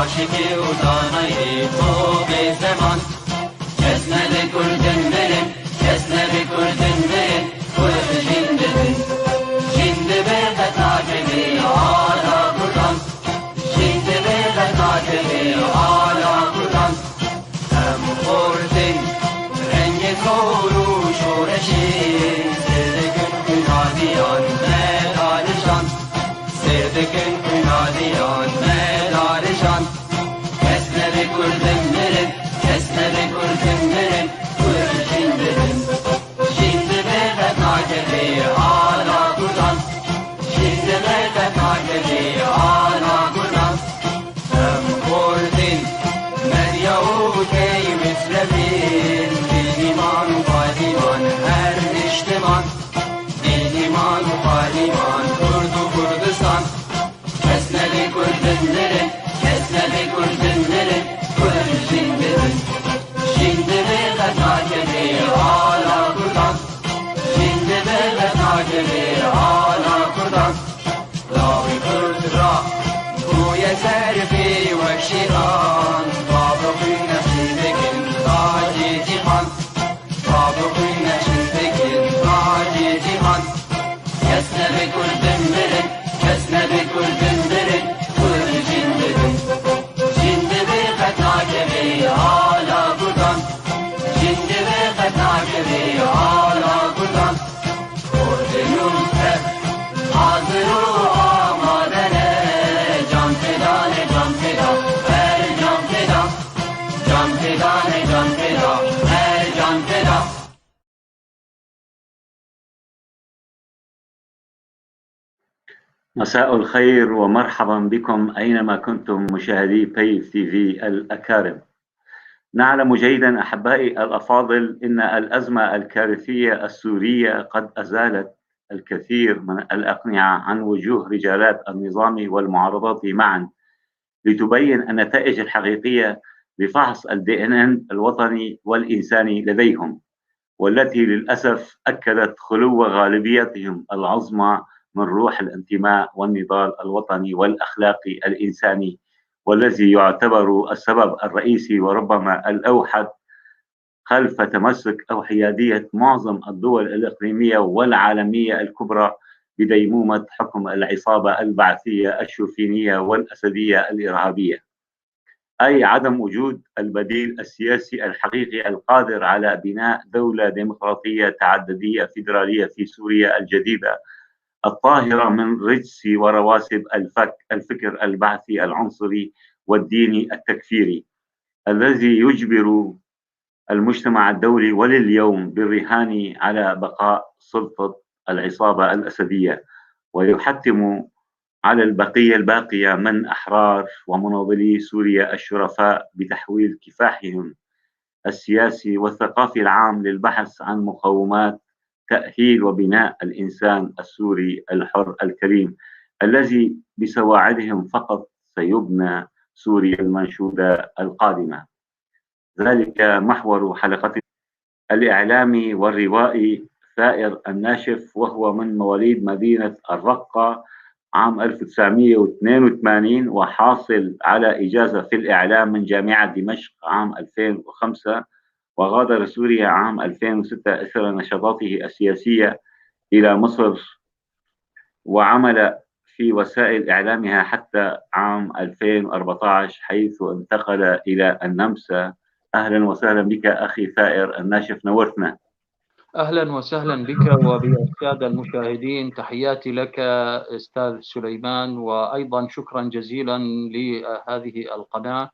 عاشقی و دانای تو به زمان کس نبکردن مرن کس نبکردن مرن kurd jindedin jinde be takebe ala kurdan jinde be takebe ala kurdan hem kurdin rengi koru şoreşi serdekün günadiyan medalişan serdekün günadiyan medalişan kesne be kurdin merin kesne be kurdin merin kurd jindedin ala kurdan şimdi nerede takedi ala kurdan hem kurdin Meryavut ey müslimin bil iman fadiman her iştiman bil iman fadiman kurdu Kurdistan kesneli kurdinlerin kesneli kurdinlerin kurd jindedin şimdi nerede takedi ala kurdan takebe ala kurdan Lavi kurd ra kuye serfi ve şiran Babı neşindekin taci cihan Babı neşindekin taci cihan Kesne be kurdinlerin kesne be kurdinlerin kurd jindedin Jinde be takebe ala kurdan Jinde be takebe ala kurdan hazır amadene can feda ne can feda her can feda can feda ne can feda her can feda مساء الخير ومرحبا بكم أينما كنتم مشاهدي PAVE TV الأكارم. نعلم جيدا أحبائي الأفاضل إن الأزمة الكارثية السورية قد أزالت الكثير من الأقنعة عن وجوه رجالات النظام والمعارضات معا لتبين النتائج الحقيقية لفحص الDNN الوطني والإنساني لديهم، والتي للأسف أكدت خلو غالبيتهم العظمى من روح الانتماء والنضال الوطني والأخلاقي الإنساني، والذي يعتبر السبب الرئيسي وربما الأوحد خلف تمسك أو حيادية معظم الدول الإقليمية والعالمية الكبرى بديمومة حكم العصابة البعثية الشوفينية والأسدية الإرهابية، أي عدم وجود البديل السياسي الحقيقي القادر على بناء دولة ديمقراطية تعددية فيدرالية في سوريا الجديدة الطاهرة من رجس ورواسب الفكر البعثي العنصري والديني التكفيري الذي يجبر المجتمع الدولي ولليوم بالرهان على بقاء سلطة العصابة الأسدية، ويحتم على البقية الباقية من أحرار ومناضلي سوريا الشرفاء بتحويل كفاحهم السياسي والثقافي العام للبحث عن مقومات تأهيل وبناء الإنسان السوري الحر الكريم الذي بسواعدهم فقط سيبنى سوريا المنشودة القادمة. ذلك محور حلقة الإعلامي والروائي ثائر الناشف، وهو من مواليد مدينة الرقة عام 1982 وحاصل على إجازة في الإعلام من جامعة دمشق عام 2005، وغادر سوريا عام 2006 إثر نشاطاته السياسية إلى مصر، وعمل في وسائل إعلامها حتى عام 2014 حيث انتقل إلى النمسا. أهلا وسهلا بك أخي ثائر الناشف، نورتنا. أهلا وسهلا بك وبالسادة المشاهدين، تحياتي لك أستاذ سليمان، وأيضا شكرا جزيلا لهذه القناة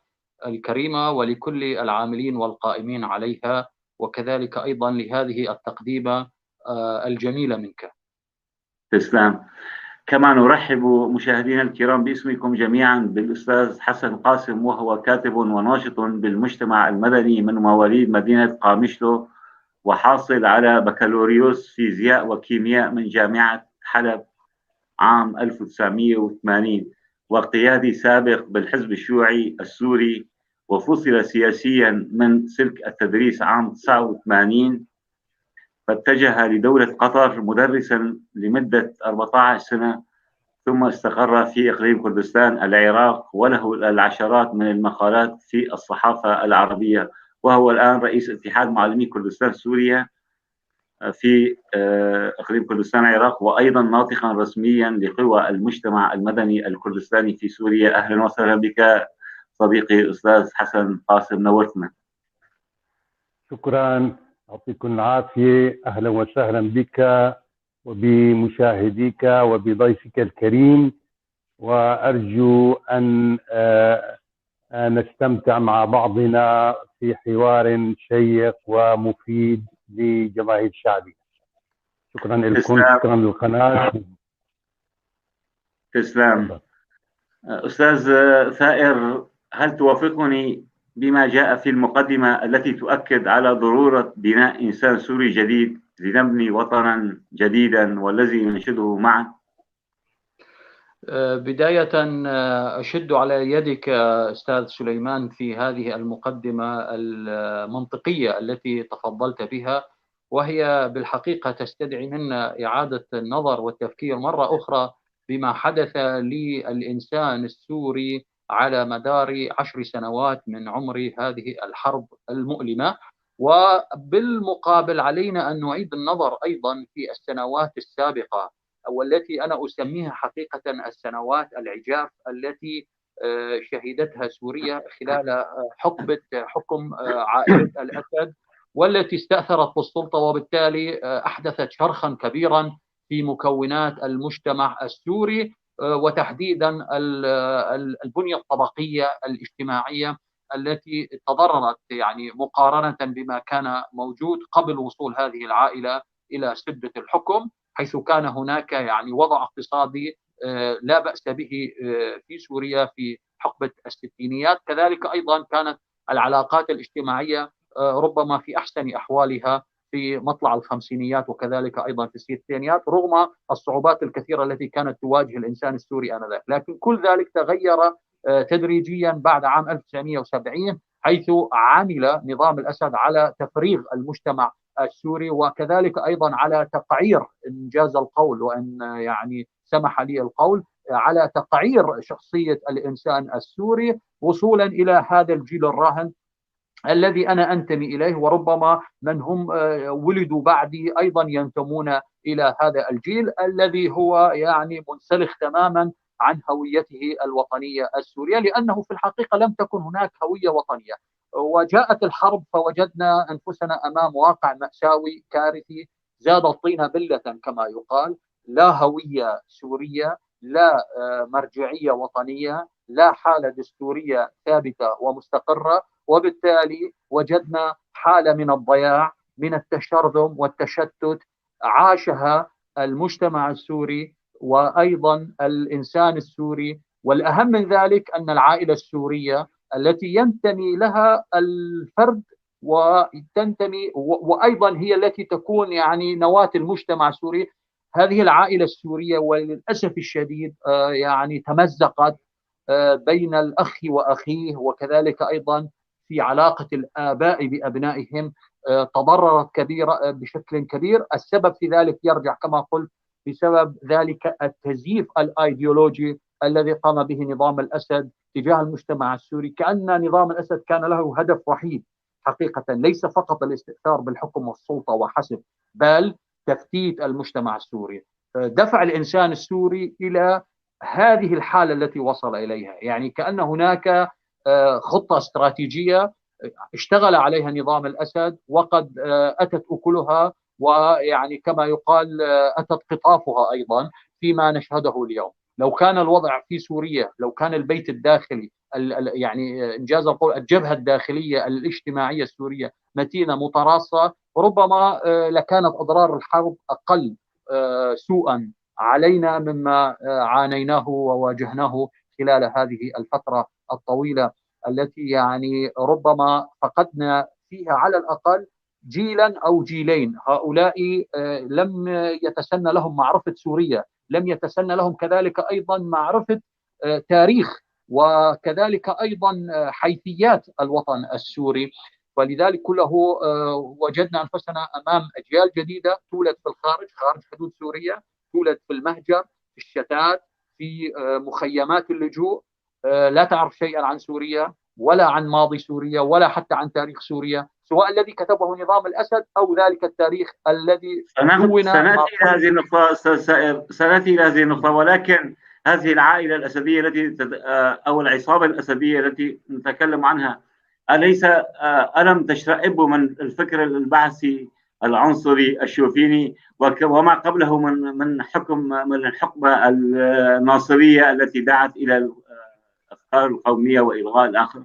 الكريمة ولكل العاملين والقائمين عليها، وكذلك أيضا لهذه التقديمة الجميلة منك. تسلم. كما نرحب مشاهدينا الكرام باسمكم جميعا بالأستاذ حسن قاسم، وهو كاتب وناشط بالمجتمع المدني من مواليد مدينة قامشلو وحاصل على بكالوريوس فيزياء وكيمياء من جامعة حلب عام 1980، وقيادي سابق بالحزب الشيوعي السوري، وفصل سياسيا من سلك التدريس عام 89، فاتجه لدولة قطر مدرسا لمدة 14 سنة، ثم استقر في إقليم كردستان العراق، وله العشرات من المقالات في الصحافة العربية، وهو الآن رئيس اتحاد معلمي كردستان سوريا في إقليم كردستان العراق، وأيضا ناطقا رسميا لقوى المجتمع المدني الكردستاني في سوريا. أهلا وسهلا بك صديقي أستاذ حسن قاسم، نورتنا. شكرا، يعطيكم العافية. أهلا وسهلا بك وبمشاهديك وبضيفك الكريم، وأرجو أن نستمتع مع بعضنا في حوار شيق ومفيد لجماهير الشعبية. شكرا لكم، شكرا للقناة. تسلم. أستاذ ثائر، هل توافقني بما جاء في المقدمة التي تؤكد على ضرورة بناء إنسان سوري جديد لنبني وطنا جديدا والذي ننشده معا؟ بداية أشد على يدك أستاذ سليمان في هذه المقدمة المنطقية التي تفضلت بها، وهي بالحقيقة تستدعي منا إعادة النظر والتفكير مرة أخرى بما حدث للإنسان السوري على مدار 10 سنوات من عمر هذه الحرب المؤلمة. وبالمقابل علينا أن نعيد النظر أيضا في السنوات السابقة، والتي أنا أسميها حقيقة السنوات العجاف التي شهدتها سوريا خلال حكم عائلة الأسد، والتي استأثرت بالسلطة، وبالتالي أحدثت شرخا كبيرا في مكونات المجتمع السوري، وتحديدا البنية الطبقية الاجتماعية التي تضررت يعني مقارنة بما كان موجود قبل وصول هذه العائلة إلى سدة الحكم، حيث كان هناك يعني وضع اقتصادي لا بأس به في سوريا في حقبة الستينيات. كذلك أيضا كانت العلاقات الاجتماعية ربما في أحسن أحوالها في مطلع الخمسينيات، وكذلك أيضا في الستينيات، رغم الصعوبات الكثيرة التي كانت تواجه الإنسان السوري آنذاك. لكن كل ذلك تغير تدريجيا بعد عام 1970، حيث عمل نظام الأسد على تفريغ المجتمع السوري، وكذلك أيضا على تقعير، إنجاز القول وإن يعني سمح لي القول، على تقعير شخصية الإنسان السوري، وصولا إلى هذا الجيل الراهن الذي أنا أنتمي إليه، وربما من هم ولدوا بعدي أيضا ينتمون إلى هذا الجيل الذي هو يعني منسلخ تماما عن هويته الوطنية السورية، لأنه في الحقيقة لم تكن هناك هوية وطنية. وجاءت الحرب فوجدنا أنفسنا أمام واقع مأساوي كارثي زاد الطين بلة كما يقال. لا هوية سورية، لا مرجعية وطنية، لا حالة دستورية ثابتة ومستقرة، وبالتالي وجدنا حالة من الضياع، من التشرذم والتشتت عاشها المجتمع السوري وأيضا الإنسان السوري. والأهم من ذلك أن العائلة السورية التي ينتمي لها الفرد وتنتمي وأيضا هي التي تكون يعني نواة المجتمع السوري، هذه العائلة السورية وللأسف الشديد يعني تمزقت بين الأخ وأخيه، وكذلك أيضا في علاقة الآباء بأبنائهم تضررت بشكل كبير. السبب في ذلك يرجع كما قلت بسبب ذلك التزييف الأيديولوجي الذي قام به نظام الأسد تجاه المجتمع السوري، كأن نظام الأسد كان له هدف وحيد حقيقة، ليس فقط الاستئثار بالحكم والسلطة وحسب، بل تفتيت المجتمع السوري، دفع الإنسان السوري إلى هذه الحالة التي وصل إليها. يعني كأن هناك خطة استراتيجية اشتغل عليها نظام الأسد وقد أتت أكلها، ويعني كما يقال أتت قطافها أيضا فيما نشهده اليوم. لو كان الوضع في سوريا، لو كان البيت الداخلي يعني إنجاز القول الجبهة الداخلية الاجتماعية السورية متينة متراصة، ربما لكانت أضرار الحرب أقل سوءا علينا مما عانيناه وواجهناه خلال هذه الفترة الطويلة التي يعني ربما فقدنا فيها على الأقل جيلا أو جيلين. هؤلاء لم يتسنى لهم معرفة سوريا، لم يتسنى لهم كذلك أيضا معرفة تاريخ وكذلك أيضا حيثيات الوطن السوري. ولذلك كله وجدنا أنفسنا أمام أجيال جديدة تولد في الخارج، خارج حدود سوريا، تولد في المهجر، في الشتات، في مخيمات اللجوء، لا تعرف شيئا عن سوريا ولا عن ماضي سوريا ولا حتى عن تاريخ سوريا، سواء الذي كتبه نظام الأسد أو ذلك التاريخ الذي دون. سنأتي إلى هذه النقطة، ولكن هذه العائلة الأسدية التي أو العصابة الأسدية التي نتكلم عنها، ألم تشرئب من الفكر البعثي العنصري الشوفيني وما قبله من الحقبة الناصرية التي دعت إلى الأفكار القومية وإلغاء الآخر؟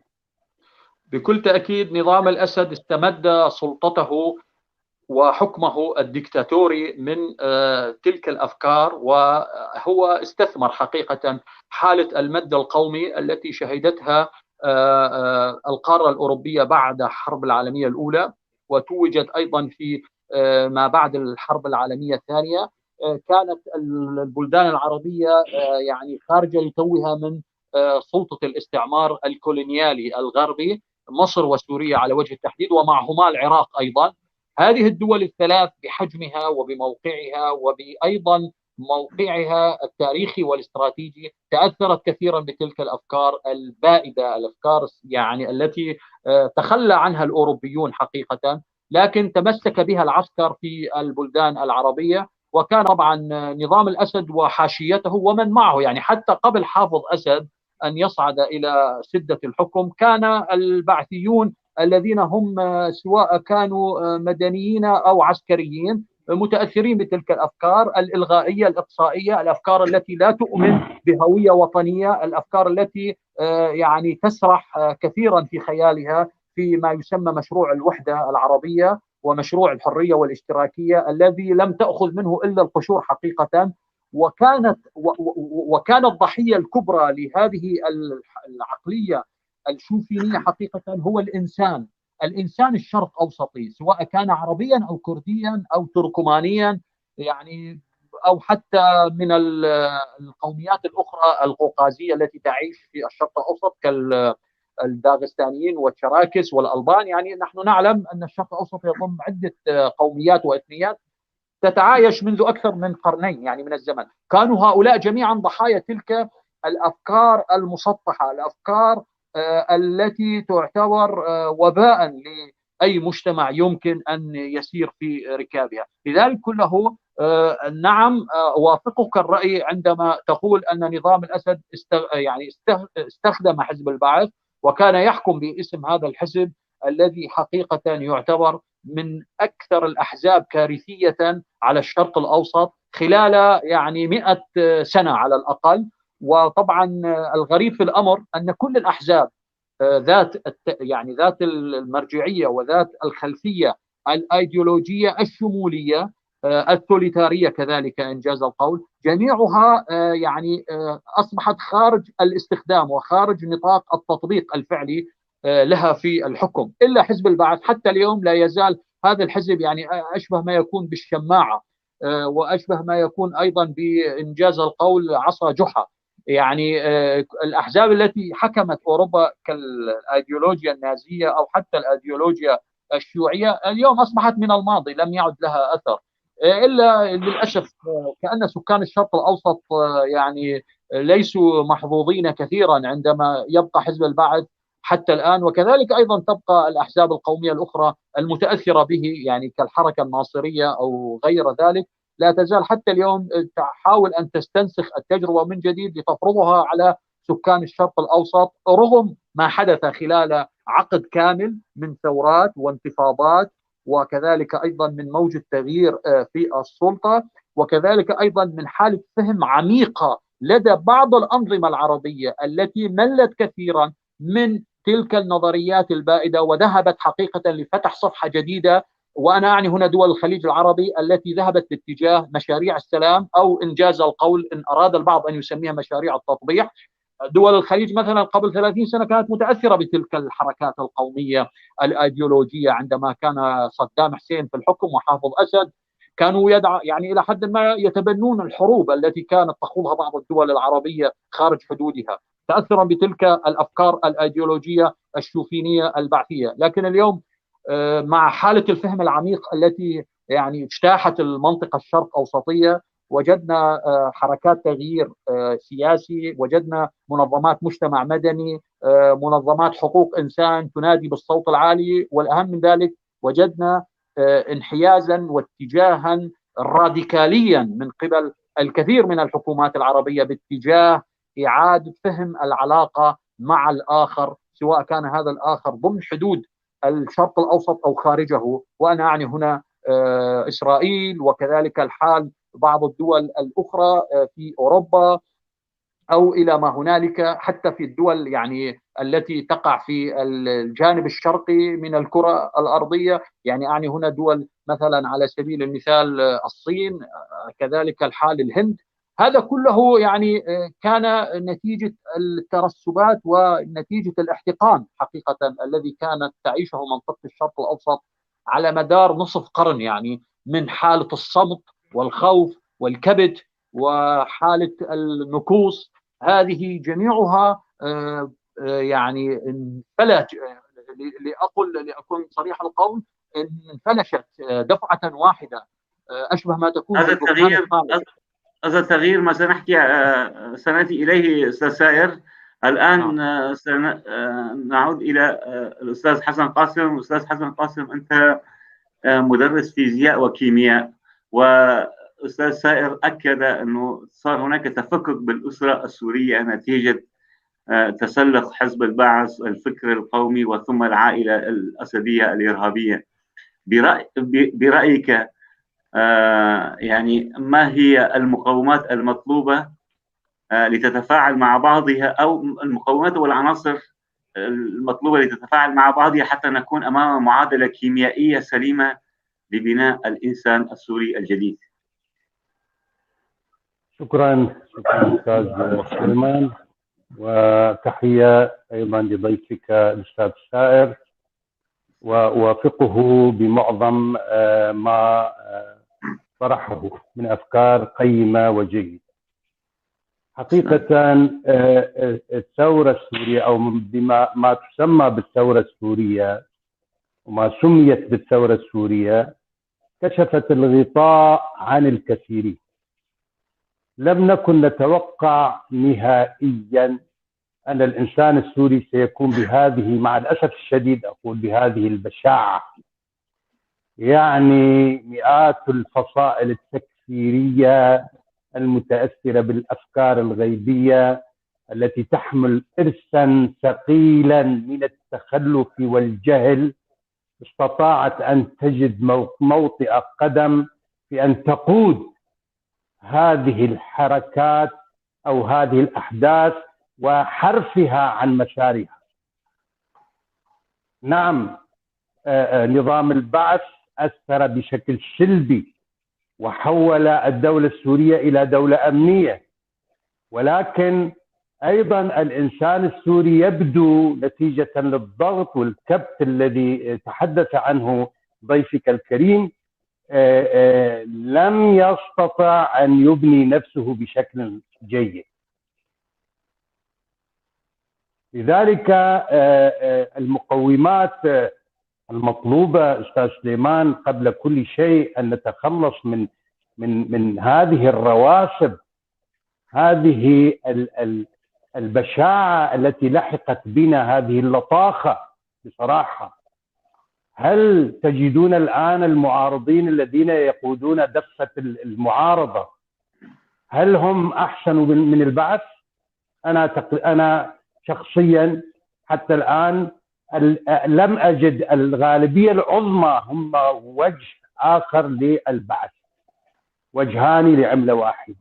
بكل تأكيد نظام الأسد استمد سلطته وحكمه الدكتاتوري من تلك الأفكار، وهو استثمر حقيقة حالة المد القومي التي شهدتها القارة الأوروبية بعد الحرب العالمية الأولى، وتوجت أيضا في ما بعد الحرب العالمية الثانية. كانت البلدان العربية يعني خارجة لتوها من سلطة الاستعمار الكولونيالي الغربي، مصر وسوريا على وجه التحديد، ومعهما العراق أيضا. هذه الدول الثلاث بحجمها وبموقعها وبأيضا موقعها التاريخي والاستراتيجي تأثرت كثيرا بتلك الأفكار البائدة، الأفكار يعني التي تخلى عنها الأوروبيون حقيقة، لكن تمسك بها العسكر في البلدان العربية. وكان طبعا نظام الأسد وحاشيته ومن معه، يعني حتى قبل حافظ أسد أن يصعد إلى سدة الحكم كان البعثيون الذين هم سواء كانوا مدنيين أو عسكريين متأثرين بتلك الأفكار الإلغائية الإقصائية، الأفكار التي لا تؤمن بهوية وطنية، الأفكار التي يعني تسرح كثيرا في خيالها في ما يسمى مشروع الوحدة العربية ومشروع الحرية والاشتراكية الذي لم تأخذ منه إلا القشور حقيقة. وكانت الضحية الكبرى لهذه العقلية الشوفينية حقيقة هو الإنسان الشرق أوسطي، سواء كان عربيا أو كرديا أو تركمانيا، يعني أو حتى من القوميات الأخرى القوقازية التي تعيش في الشرق الأوسط كالداغستانيين والشراكس والألبان. يعني نحن نعلم أن الشرق الأوسط يضم عدة قوميات وإثنيات تتعايش منذ أكثر من قرنين يعني من الزمن. كانوا هؤلاء جميعا ضحايا تلك الأفكار المسطحة، الأفكار التي تعتبر وباء لأي مجتمع يمكن أن يسير في ركابها. لذلك كله نعم وافقك الرأي عندما تقول أن نظام الأسد استخدم حزب البعث وكان يحكم باسم هذا الحزب الذي حقيقة يعتبر من أكثر الأحزاب كارثية على الشرق الأوسط خلال يعني 100 سنة على الأقل. وطبعا الغريب في الأمر أن كل الأحزاب ذات المرجعية وذات الخلفية الأيديولوجية الشمولية التوليتارية كذلك إنجاز القول، جميعها يعني أصبحت خارج الاستخدام وخارج نطاق التطبيق الفعلي لها في الحكم، إلا حزب البعث. حتى اليوم لا يزال هذا الحزب يعني أشبه ما يكون بالشماعة وأشبه ما يكون أيضا بإنجاز القول عصا جحا. يعني الأحزاب التي حكمت أوروبا كالأيديولوجيا النازية أو حتى الأيديولوجيا الشيوعية اليوم أصبحت من الماضي، لم يعد لها أثر، إلا للأسف كأن سكان الشرق الأوسط يعني ليسوا محظوظين كثيرا عندما يبقى حزب البعث حتى الآن، وكذلك أيضا تبقى الأحزاب القومية الأخرى المتأثرة به يعني كالحركة الناصرية أو غير ذلك، لا تزال حتى اليوم تحاول أن تستنسخ التجربة من جديد لتفرضها على سكان الشرق الأوسط، رغم ما حدث خلال عقد كامل من ثورات وانتفاضات، وكذلك أيضا من موجة تغيير في السلطة، وكذلك أيضا من حالة فهم عميقة لدى بعض الأنظمة العربية التي ملت كثيرا من تلك النظريات البائدة وذهبت حقيقة لفتح صفحة جديدة. وأنا أعني هنا دول الخليج العربي التي ذهبت باتجاه مشاريع السلام أو إنجاز القول إن أراد البعض أن يسميها مشاريع التطبيع، دول الخليج مثلا قبل 30 سنة كانت متأثرة بتلك الحركات القومية الأيديولوجية. عندما كان صدام حسين في الحكم وحافظ أسد كانوا يعني إلى حد ما يتبنون الحروب التي كانت تخوضها بعض الدول العربية خارج حدودها، تأثرا بتلك الأفكار الأيديولوجية الشوفينية البعثية. لكن اليوم مع حالة الفهم العميق التي يعني اجتاحت المنطقة الشرق أوسطية، وجدنا حركات تغيير سياسي، وجدنا منظمات مجتمع مدني، منظمات حقوق إنسان تنادي بالصوت العالي، والأهم من ذلك وجدنا انحيازا واتجاها راديكاليا من قبل الكثير من الحكومات العربية باتجاه إعادة فهم العلاقة مع الآخر، سواء كان هذا الآخر ضمن حدود الشرق الأوسط أو خارجه. وأنا أعني هنا إسرائيل، وكذلك الحال بعض الدول الأخرى في أوروبا أو إلى ما هنالك، حتى في الدول يعني التي تقع في الجانب الشرقي من الكرة الأرضية. يعني أعني هنا دول مثلا على سبيل المثال الصين، كذلك الحال الهند. هذا كله يعني كان نتيجة الترسبات ونتيجة الاحتقان حقيقة الذي كانت تعيشه منطقة الشرق الأوسط على مدار نصف قرن، يعني من حالة الصمت والخوف والكبت وحالة النكوص. هذه جميعها يعني انفلت، لأكون صريح القول، انفلشت دفعة واحدة، أشبه ما تكون هذا التغيير ما سنحكي سنأتي إليه أستاذ سائر. الآن نعود إلى الأستاذ حسن قاسم. أستاذ حسن قاسم، أنت مدرس فيزياء وكيمياء، وأستاذ سائر أكد أنه صار هناك تفكك بالأسرة السورية نتيجة تسلق حزب البعث، الفكر القومي، وثم العائلة الأسدية الإرهابية. برأيك يعني ما هي المقومات المطلوبة لتتفاعل مع بعضها، أو المقومات والعناصر المطلوبة لتتفاعل مع بعضها حتى نكون أمام معادلة كيميائية سليمة لبناء الإنسان السوري الجديد؟ شكرا أستاذ سليمان، وتحية أيضا لضيفك الأستاذ سائر، ووافقه بمعظم ما طرحه من أفكار قيمة وجيدة. حقيقة الثورة السورية، أو بما ما تسمى بالثورة السورية وما سميت بالثورة السورية، كشفت الغطاء عن الكثيرين. لم نكن نتوقع نهائيا أن الإنسان السوري سيكون بهذه، مع الأسف الشديد أقول، بهذه البشاعة. يعني مئات الفصائل التكفيرية المتأثرة بالأفكار الغيبية التي تحمل إرثا ثقيلا من التخلف والجهل استطاعت أن تجد موطئ قدم في أن تقود هذه الحركات أو هذه الأحداث وحرفها عن مسارها. نعم، نظام البعث أثر بشكل سلبي وحول الدولة السورية إلى دولة أمنية، ولكن أيضا الإنسان السوري يبدو نتيجة للضغط والكبت الذي تحدث عنه ضيفك الكريم لم يستطع أن يبني نفسه بشكل جيد. لذلك المقومات المطلوبة أستاذ سليمان قبل كل شيء أن نتخلص من هذه الرواسب، هذه البشاعة التي لحقت بنا، هذه اللطاخة بصراحة. هل تجدون الآن المعارضين الذين يقودون دفة المعارضة هل هم أحسن من البعث؟ أنا شخصيا حتى الآن لم أجد. الغالبية العظمى هم وجه آخر للبعث، وجهان لعملة واحدة.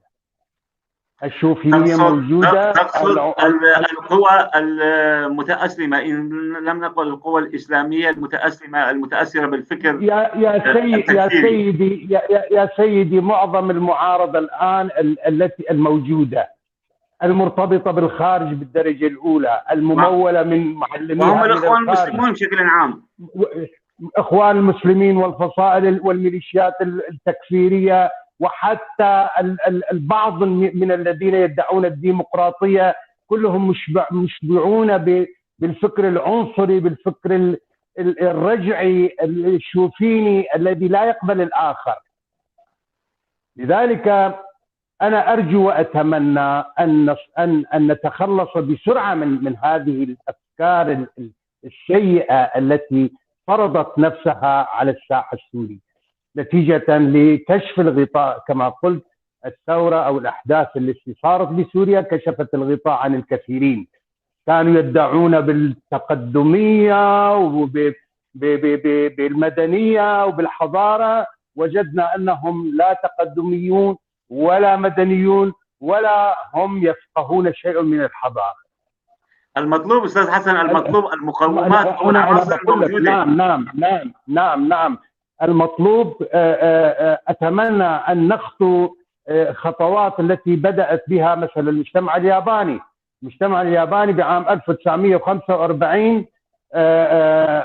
الشوفية موجودة، القوى المتأسلمة، إن لم نقل القوى الإسلامية المتأسلمة المتأثرة بالفكر. يا سيدي معظم المعارضة الآن التي الموجودة المرتبطة بالخارج بالدرجة الأولى، الممولة من معلميها وهم من الإخوان الخارج، المسلمون بشكل عام، إخوان المسلمين والفصائل والميليشيات التكفيرية، وحتى البعض من الذين يدعون الديمقراطية، كلهم مشبعون بالفكر العنصري، بالفكر الرجعي الشوفيني الذي لا يقبل الآخر. لذلك أنا أرجو وأتمنى أن نتخلص بسرعة من هذه الأفكار السيئة التي فرضت نفسها على الساحة السورية نتيجة لكشف الغطاء. كما قلت، الثورة أو الأحداث التي صارت بسوريا كشفت الغطاء عن الكثيرين. كانوا يدعون بالتقدمية وبالمدنية وبالحضارة، وجدنا أنهم لا تقدميون ولا مدنيون ولا هم يفقهون شيء من الحضارة. المطلوب أستاذ حسن، المطلوب المقومات أو العناصر الموجودة. نعم. المطلوب، أتمنى أن نخطو خطوات التي بدأت بها مثلا المجتمع الياباني. المجتمع الياباني بعام 1945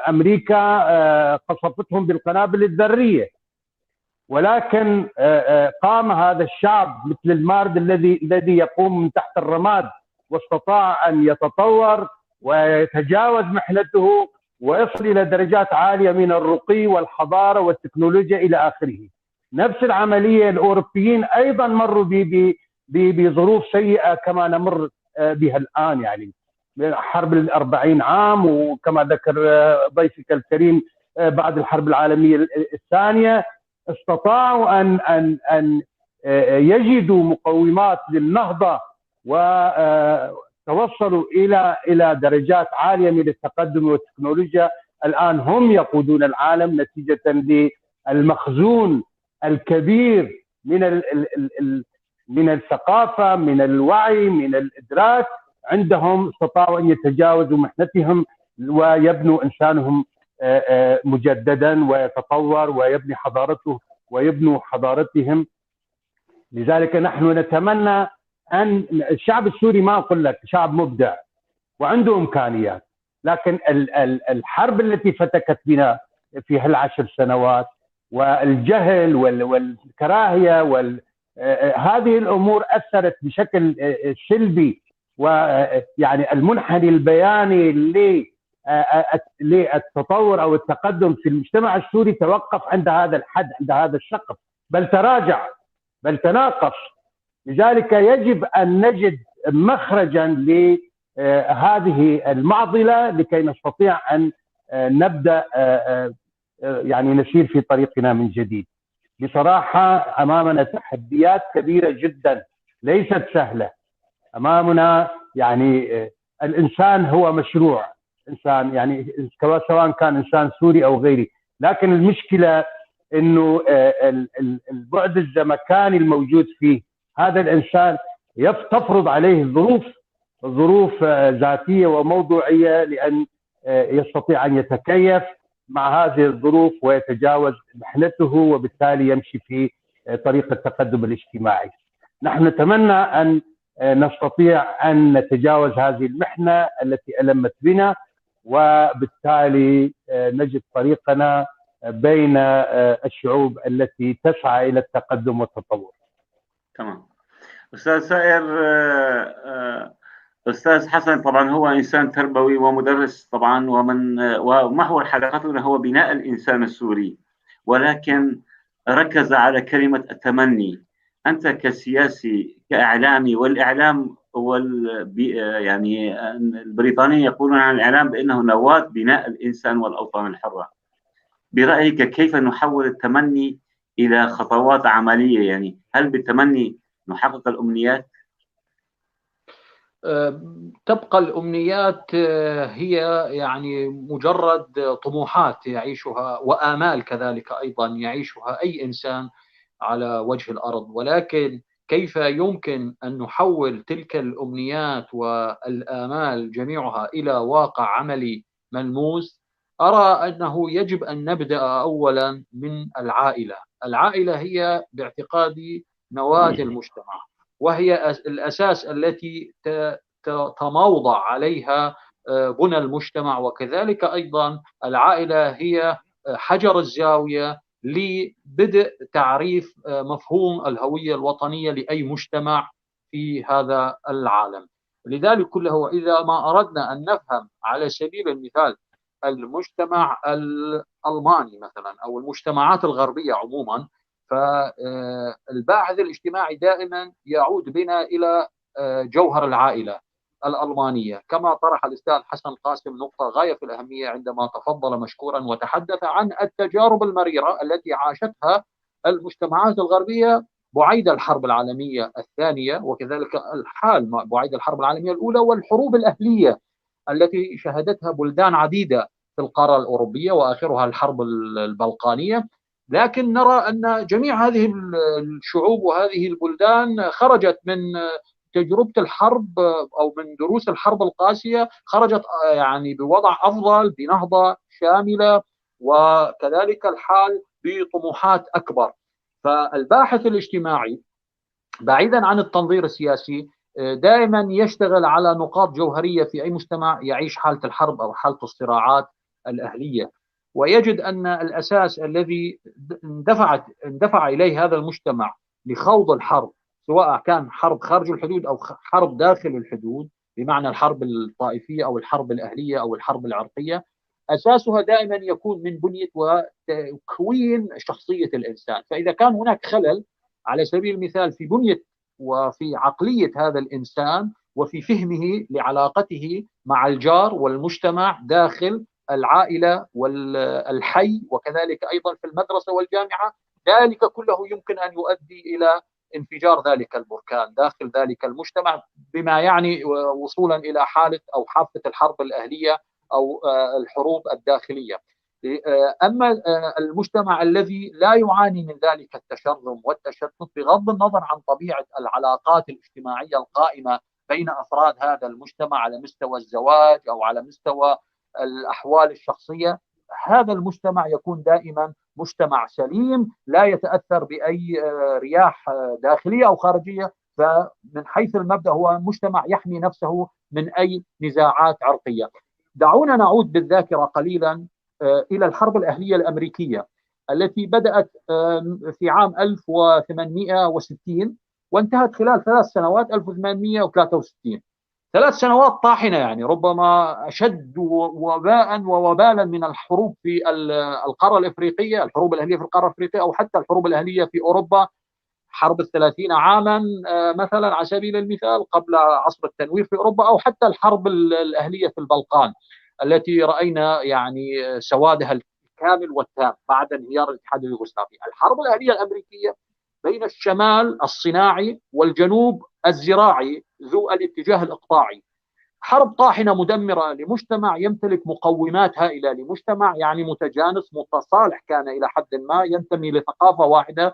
أمريكا قصفتهم بالقنابل الذرية، ولكن قام هذا الشعب مثل المارد الذي يقوم من تحت الرماد، واستطاع أن يتطور ويتجاوز محنته ويصل إلى درجات عالية من الرقي والحضارة والتكنولوجيا إلى آخره. نفس العملية الأوروبيين أيضا مروا بظروف سيئة كما نمر بها الآن، يعني حرب 40 عام، وكما ذكر ضيفك الكريم بعد الحرب العالمية الثانية استطاعوا أن يجدوا مقومات للنهضة وتوصلوا إلى درجات عالية من التقدم والتكنولوجيا. الآن هم يقودون العالم نتيجة للمخزون الكبير من الثقافة، من الوعي، من الإدراك عندهم. استطاعوا أن يتجاوزوا محنتهم ويبنوا إنسانهم مجددا، ويتطور ويبني حضارته ويبنوا حضارتهم. لذلك نحن نتمنى أن الشعب السوري، ما أقول لك شعب مبدع وعنده إمكانيات، لكن الحرب التي فتكت بنا في هال10 سنوات والجهل والكراهية هذه الأمور أثرت بشكل سلبي، ويعني المنحنى البياني للتطور أو التقدم في المجتمع السوري توقف عند هذا الحد، عند هذا السقف، بل تراجع بل تناقص. لذلك يجب أن نجد مخرجا لهذه المعضلة لكي نستطيع أن نبدأ يعني نسير في طريقنا من جديد. بصراحة أمامنا تحديات كبيرة جدا ليست سهلة أمامنا. يعني الإنسان هو مشروع إنسان، يعني سواء كان إنسان سوري أو غيري، لكن المشكلة إنه البعد الزمكاني الموجود فيه هذا الإنسان تفرض عليه ظروف ذاتية وموضوعية لأن يستطيع أن يتكيف مع هذه الظروف ويتجاوز محنته، وبالتالي يمشي في طريق التقدم الاجتماعي. نحن نتمنى أن نستطيع أن نتجاوز هذه المحنة التي ألمت بنا، وبالتالي نجد طريقنا بين الشعوب التي تسعى إلى التقدم والتطور. تمام. أستاذ سائر، أستاذ حسن طبعا هو إنسان تربوي ومدرس طبعا، ومحور حلقتنا هو بناء الإنسان السوري، ولكن ركز على كلمة التمني. أنت كسياسي كإعلامي، والإعلام يعني البريطانيين يقولون عن الإعلام بأنه نواة بناء الإنسان والأوطان الحرة. برأيك كيف نحول التمني إلى خطوات عملية؟ يعني هل بالتمني نحقق الأمنيات؟ تبقى الأمنيات هي يعني مجرد طموحات يعيشها، وآمال كذلك أيضا يعيشها أي إنسان على وجه الأرض، ولكن كيف يمكن أن نحول تلك الأمنيات والآمال جميعها إلى واقع عملي ملموس؟ أرى أنه يجب أن نبدأ أولا من العائلة. العائلة هي باعتقادي نواة المجتمع، وهي الأساس التي تموضع عليها بنى المجتمع، وكذلك أيضا العائلة هي حجر الزاوية لبدء تعريف مفهوم الهوية الوطنية لأي مجتمع في هذا العالم. لذلك كله إذا ما أردنا أن نفهم على سبيل المثال المجتمع الألماني مثلا أو المجتمعات الغربية عموما، فالباحث الاجتماعي دائما يعود بنا إلى جوهر العائلة الألمانية، كما طرح الأستاذ حسن قاسم نقطة غاية في الأهمية عندما تفضل مشكورا وتحدث عن التجارب المريرة التي عاشتها المجتمعات الغربية بعيد الحرب العالمية الثانية، وكذلك الحال بعيد الحرب العالمية الأولى والحروب الأهلية التي شهدتها بلدان عديدة في القارة الأوروبية وآخرها الحرب البلقانية. لكن نرى أن جميع هذه الشعوب وهذه البلدان خرجت من تجربة الحرب أو من دروس الحرب القاسية، خرجت يعني بوضع أفضل، بنهضة شاملة، وكذلك الحال بطموحات أكبر. فالباحث الاجتماعي بعيدا عن التنظير السياسي دائما يشتغل على نقاط جوهرية في أي مجتمع يعيش حالة الحرب أو حالة الصراعات الأهلية، ويجد أن الأساس الذي اندفع إليه هذا المجتمع لخوض الحرب، سواء كان حرب خارج الحدود أو حرب داخل الحدود بمعنى الحرب الطائفية أو الحرب الأهلية أو الحرب العرقية، أساسها دائما يكون من بنية وتكوين شخصية الإنسان. فإذا كان هناك خلل على سبيل المثال في بنية وفي عقلية هذا الإنسان وفي فهمه لعلاقته مع الجار والمجتمع داخل العائلة والحي وكذلك أيضا في المدرسة والجامعة، ذلك كله يمكن أن يؤدي إلى انفجار ذلك البركان داخل ذلك المجتمع، بما يعني وصولا إلى حالة أو حافة الحرب الأهلية أو الحروب الداخلية. أما المجتمع الذي لا يعاني من ذلك التشرذم والتشتت بغض النظر عن طبيعة العلاقات الاجتماعية القائمة بين أفراد هذا المجتمع على مستوى الزواج أو على مستوى الأحوال الشخصية، هذا المجتمع يكون دائما مجتمع سليم لا يتأثر بأي رياح داخلية أو خارجية، فمن حيث المبدأ هو مجتمع يحمي نفسه من أي نزاعات عرقية. دعونا نعود بالذاكرة قليلا إلى الحرب الأهلية الأمريكية التي بدأت في عام 1860 وانتهت خلال 3 سنوات 1863. 3 سنوات طاحنة، يعني ربما أشد وباء ووبالا من الحروب في القارة الإفريقية، الحروب الأهلية في القارة الإفريقية أو حتى الحروب الأهلية في أوروبا، حرب 30 عاما مثلا على سبيل المثال قبل عصر التنوير في أوروبا، أو حتى الحرب الأهلية في البلقان التي رأينا يعني سوادها الكامل والتام بعد انهيار الاتحاد اليوغوسلافي. الحرب الأهلية الأمريكية بين الشمال الصناعي والجنوب الزراعي ذو الاتجاه الإقطاعي، حرب طاحنة مدمرة لمجتمع يمتلك مقومات هائلة، لمجتمع يعني متجانس متصالح كان إلى حد ما ينتمي لثقافة واحدة.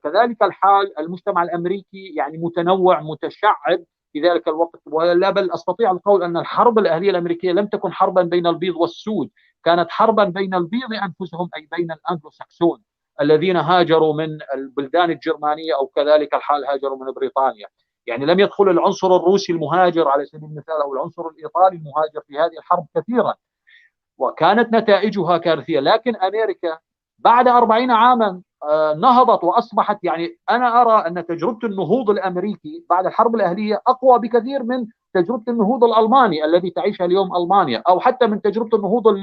كذلك الحال المجتمع الأمريكي يعني متنوع متشعب في ذلك الوقت، ولا بل أستطيع القول أن الحرب الأهلية الأمريكية لم تكن حربا بين البيض والسود، كانت حربا بين البيض أنفسهم أي بين الأنجلو ساكسون الذين هاجروا من البلدان الجرمانية أو كذلك الحال هاجروا من بريطانيا. يعني لم يدخل العنصر الروسي المهاجر على سبيل المثال أو العنصر الإيطالي المهاجر في هذه الحرب كثيرا، وكانت نتائجها كارثية. لكن أمريكا بعد 40 عاما نهضت وأصبحت، يعني أنا أرى أن تجربة النهوض الأمريكي بعد الحرب الأهلية أقوى بكثير من تجربة النهوض الألماني الذي تعيشها اليوم ألمانيا، أو حتى من تجربة النهوض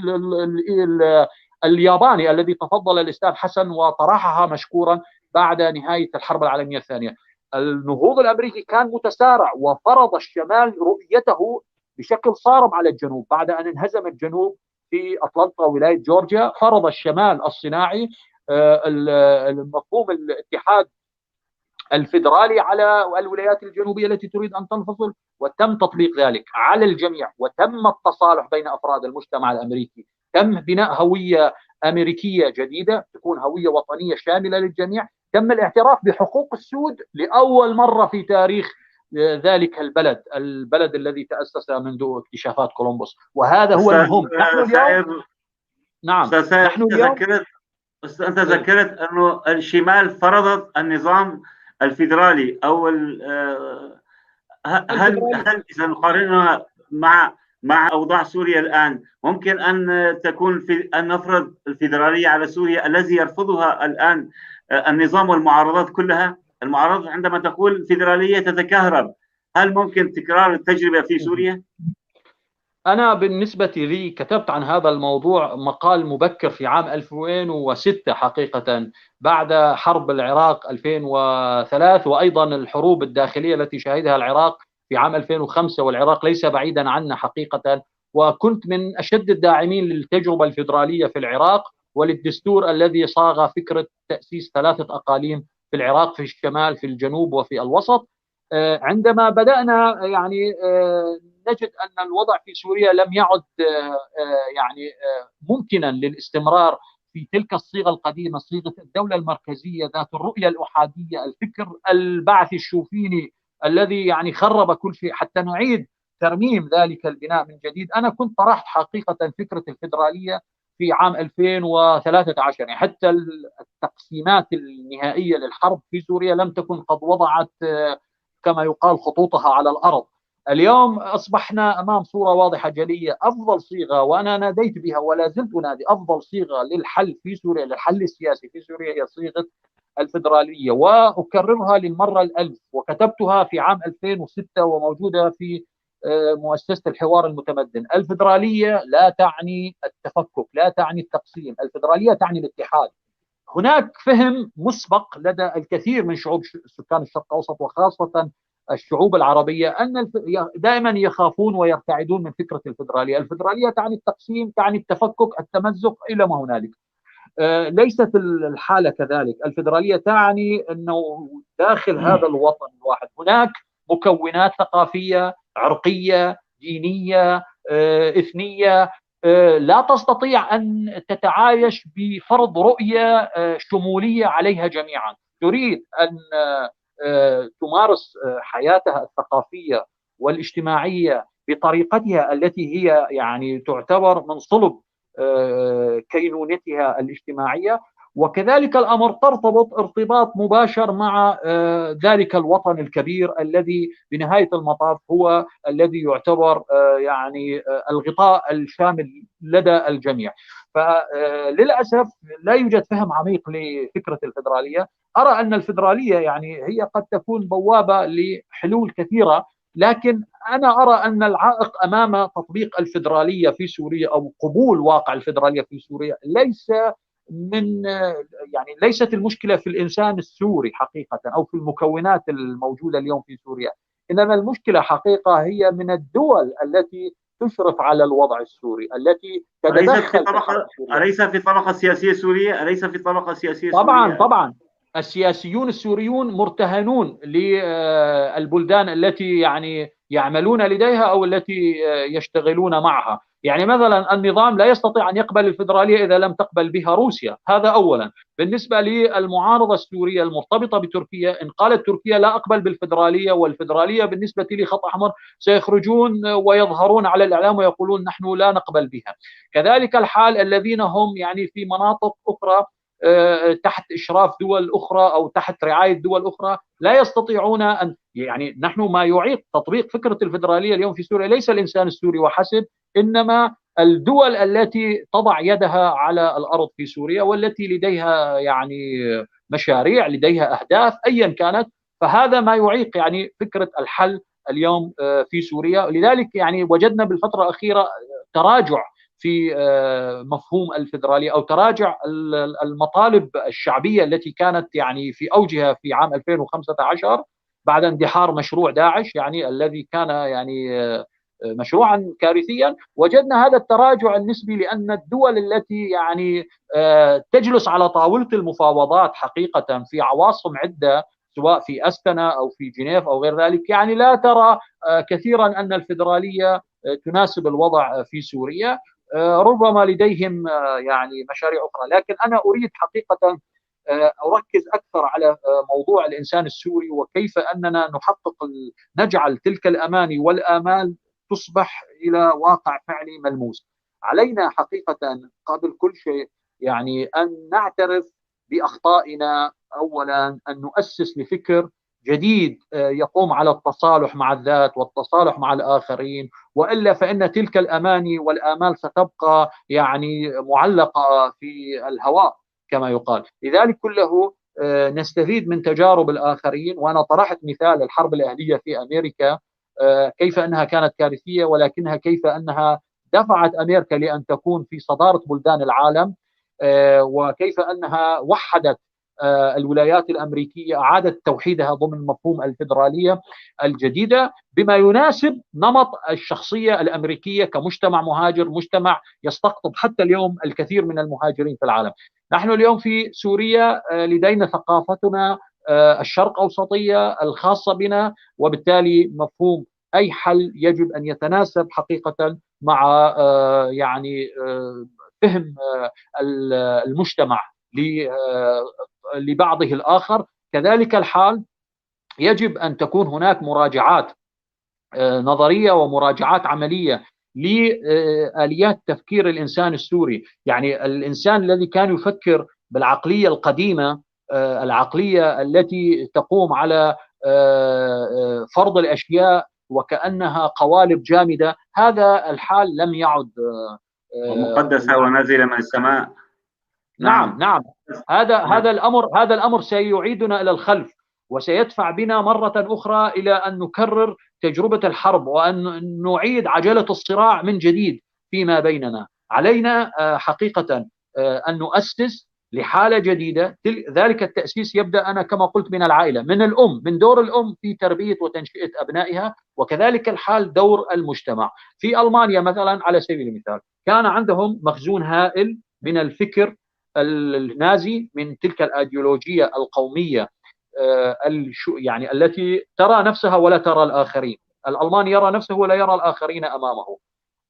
الياباني الذي تفضل الأستاذ حسن وطرحها مشكورا بعد نهاية الحرب العالمية الثانية. النهوض الأمريكي كان متسارع وفرض الشمال رؤيته بشكل صارم على الجنوب. بعد أن انهزم الجنوب في أطلنطا ولاية جورجيا فرض الشمال الصناعي المفهوم الاتحاد الفيدرالي على الولايات الجنوبية التي تريد أن تنفصل، وتم تطبيق ذلك على الجميع، وتم التصالح بين أفراد المجتمع الأمريكي، تم بناء هوية أمريكية جديدة تكون هوية وطنية شاملة للجميع، تم الاعتراف بحقوق السود لأول مرة في تاريخ ذلك البلد الذي تأسس منذ اكتشافات كولومبوس. وهذا هو المهم. نحن اليوم نحن اليوم أنت ذكرت أنه الشمال فرضت النظام الفيدرالي أو هل إذا نقارنها مع أوضاع سوريا الآن ممكن أن تكون أن نفرض الفيدرالية على سوريا الذي يرفضها الآن النظام والمعارضات كلها؟ المعارضات عندما تقول الفيدرالية تتكهرب، هل ممكن تكرار التجربة في سوريا؟ أنا بالنسبة لي كتبت عن هذا الموضوع مقال مبكر في عام 2006 حقيقة، بعد حرب العراق 2003 وأيضا الحروب الداخلية التي شهدها العراق في عام 2005، والعراق ليس بعيدا عنا حقيقة. وكنت من أشد الداعمين للتجربة الفيدرالية في العراق وللدستور الذي صاغ فكرة تأسيس 3 أقاليم في العراق، في الشمال في الجنوب وفي الوسط. عندما بدأنا يعني نجد أن الوضع في سوريا لم يعد يعني ممكنا للاستمرار في تلك الصيغة القديمة، صيغة الدولة المركزية ذات الرؤية الأحادية، الفكر البعثي الشوفيني الذي يعني خرب كل شيء، حتى نعيد ترميم ذلك البناء من جديد. أنا كنت طرحت حقيقة فكرة الفيدرالية في عام 2013، يعني حتى التقسيمات النهائية للحرب في سوريا لم تكن قد وضعت كما يقال خطوطها على الأرض. اليوم أصبحنا أمام صورة واضحة جلية. أفضل صيغة، وأنا ناديت بها ولا زلت أنادي، أفضل صيغة للحل في سوريا، للحل السياسي في سوريا، هي صيغة الفيدرالية، وأكررها للمرة الألف، وكتبتها في عام 2006 وموجودة في مؤسسة الحوار المتمدن. الفيدرالية لا تعني التفكك، لا تعني التقسيم، الفيدرالية تعني الاتحاد. هناك فهم مسبق لدى الكثير من شعوب سكان الشرق الأوسط وخاصة الشعوب العربية أن دائما يخافون ويرتعدون من فكرة الفيدرالية. الفيدرالية تعني التقسيم، تعني التفكك، التمزق إلى ما هنالك. ليست الحالة كذلك. الفيدرالية تعني أنه داخل هذا الوطن الواحد هناك مكونات ثقافية، عرقية، دينية، إثنية، لا تستطيع أن تتعايش بفرض رؤية شمولية عليها جميعا. تريد أن تمارس حياتها الثقافية والاجتماعية بطريقتها التي هي يعني تعتبر من صلب كينونتها الاجتماعية، وكذلك الأمر ترتبط ارتباط مباشر مع ذلك الوطن الكبير الذي بنهاية المطاف هو الذي يعتبر يعني الغطاء الشامل لدى الجميع. فللأسف لا يوجد فهم عميق لفكرة الفيدرالية. أرى أن الفيدرالية يعني هي قد تكون بوابة لحلول كثيرة، لكن أنا أرى أن العائق أمام تطبيق الفيدرالية في سوريا أو قبول واقع الفيدرالية في سوريا ليست المشكلة في الإنسان السوري حقيقة أو في المكونات الموجودة اليوم في سوريا، إنما المشكلة حقيقة هي من الدول التي تشرف على الوضع السوري، التي تتدخل أليس في طبقة سياسية سورية؟ أليس في طبقة سياسية سورية؟ طبعا السياسيون السوريون مرتهنون للبلدان التي يعني يعملون لديها أو التي يشتغلون معها. يعني مثلا النظام لا يستطيع أن يقبل الفيدرالية إذا لم تقبل بها روسيا، هذا أولا. بالنسبة للمعارضة السورية المرتبطة بتركيا، إن قالت تركيا لا أقبل بالفيدرالية والفيدرالية بالنسبة لي خط أحمر، سيخرجون ويظهرون على الإعلام ويقولون نحن لا نقبل بها. كذلك الحال الذين هم يعني في مناطق أخرى تحت إشراف دول أخرى أو تحت رعاية دول أخرى لا يستطيعون أن يعني نحن ما يعيق تطبيق فكرة الفيدرالية اليوم في سوريا ليس الإنسان السوري وحسب، إنما الدول التي تضع يدها على الأرض في سوريا والتي لديها يعني مشاريع، لديها أهداف أيا كانت. فهذا ما يعيق يعني فكرة الحل اليوم في سوريا. لذلك يعني وجدنا بالفترة الأخيرة تراجع في مفهوم الفيدرالية أو تراجع المطالب الشعبية التي كانت يعني في أوجها في عام 2015 بعد اندحار مشروع داعش، يعني الذي كان يعني مشروعا كارثيا. وجدنا هذا التراجع النسبي لأن الدول التي يعني تجلس على طاولة المفاوضات حقيقة في عواصم عدة سواء في أستنا أو في جنيف أو غير ذلك، يعني لا ترى كثيرا أن الفيدرالية تناسب الوضع في سوريا. ربما لديهم يعني مشاريع أخرى، لكن أنا أريد حقيقة أركز أكثر على موضوع الإنسان السوري وكيف أننا نجعل تلك الأماني والآمال تصبح إلى واقع فعلي ملموس. علينا حقيقة قبل كل شيء يعني أن نعترف بأخطائنا أولا أن نؤسس لفكر جديد يقوم على التصالح مع الذات والتصالح مع الآخرين، وإلا فإن تلك الأماني والآمال ستبقى يعني معلقة في الهواء كما يقال. لذلك كله نستفيد من تجارب الآخرين. وأنا طرحت مثال الحرب الأهلية في أمريكا، كيف أنها كانت كارثية، ولكنها كيف أنها دفعت أمريكا لأن تكون في صدارة بلدان العالم، وكيف أنها وحدت الولايات الأمريكية، أعادت توحيدها ضمن مفهوم الفيدرالية الجديدة بما يناسب نمط الشخصية الأمريكية كمجتمع مهاجر، مجتمع يستقطب حتى اليوم الكثير من المهاجرين في العالم. نحن اليوم في سوريا لدينا ثقافتنا الشرق أوسطية الخاصة بنا، وبالتالي مفهوم أي حل يجب أن يتناسب حقيقة مع يعني فهم المجتمع لبعضه الآخر. كذلك الحال يجب أن تكون هناك مراجعات نظرية ومراجعات عملية لآليات تفكير الإنسان السوري. يعني الإنسان الذي كان يفكر بالعقلية القديمة، العقلية التي تقوم على فرض الأشياء وكأنها قوالب جامدة، هذا الحال لم يعد ومقدسة ونازلة من السماء. نعم. هذا الأمر سيعيدنا إلى الخلف، وسيدفع بنا مرة أخرى إلى أن نكرر تجربة الحرب، وأن نعيد عجلة الصراع من جديد فيما بيننا. علينا حقيقة أن نؤسس لحالة جديدة. ذلك التأسيس يبدأ، أنا كما قلت، من العائلة، من الأم، من دور الأم في تربية وتنشئة أبنائها، وكذلك الحال دور المجتمع. في ألمانيا مثلا على سبيل المثال كان عندهم مخزون هائل من الفكر النازي، من تلك الأيديولوجية القومية يعني التي ترى نفسها ولا ترى الآخرين. الألماني يرى نفسه ولا يرى الآخرين أمامه.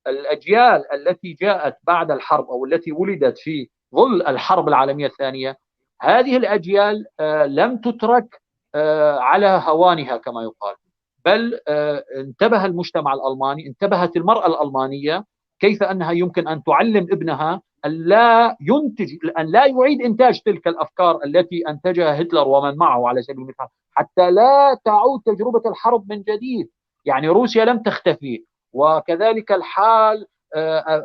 الأجيال التي جاءت بعد الحرب أو التي ولدت في ظل الحرب العالمية الثانية، هذه الأجيال لم تترك على هوانها كما يقال، بل انتبه المجتمع الألماني، انتبهت المرأة الألمانية كيف أنها يمكن أن تعلم ابنها أن لا ينتج، أن لا يعيد إنتاج تلك الأفكار التي أنتجها هتلر ومن معه على سبيل المثال، حتى لا تعود تجربة الحرب من جديد. يعني روسيا لم تختفي، وكذلك الحال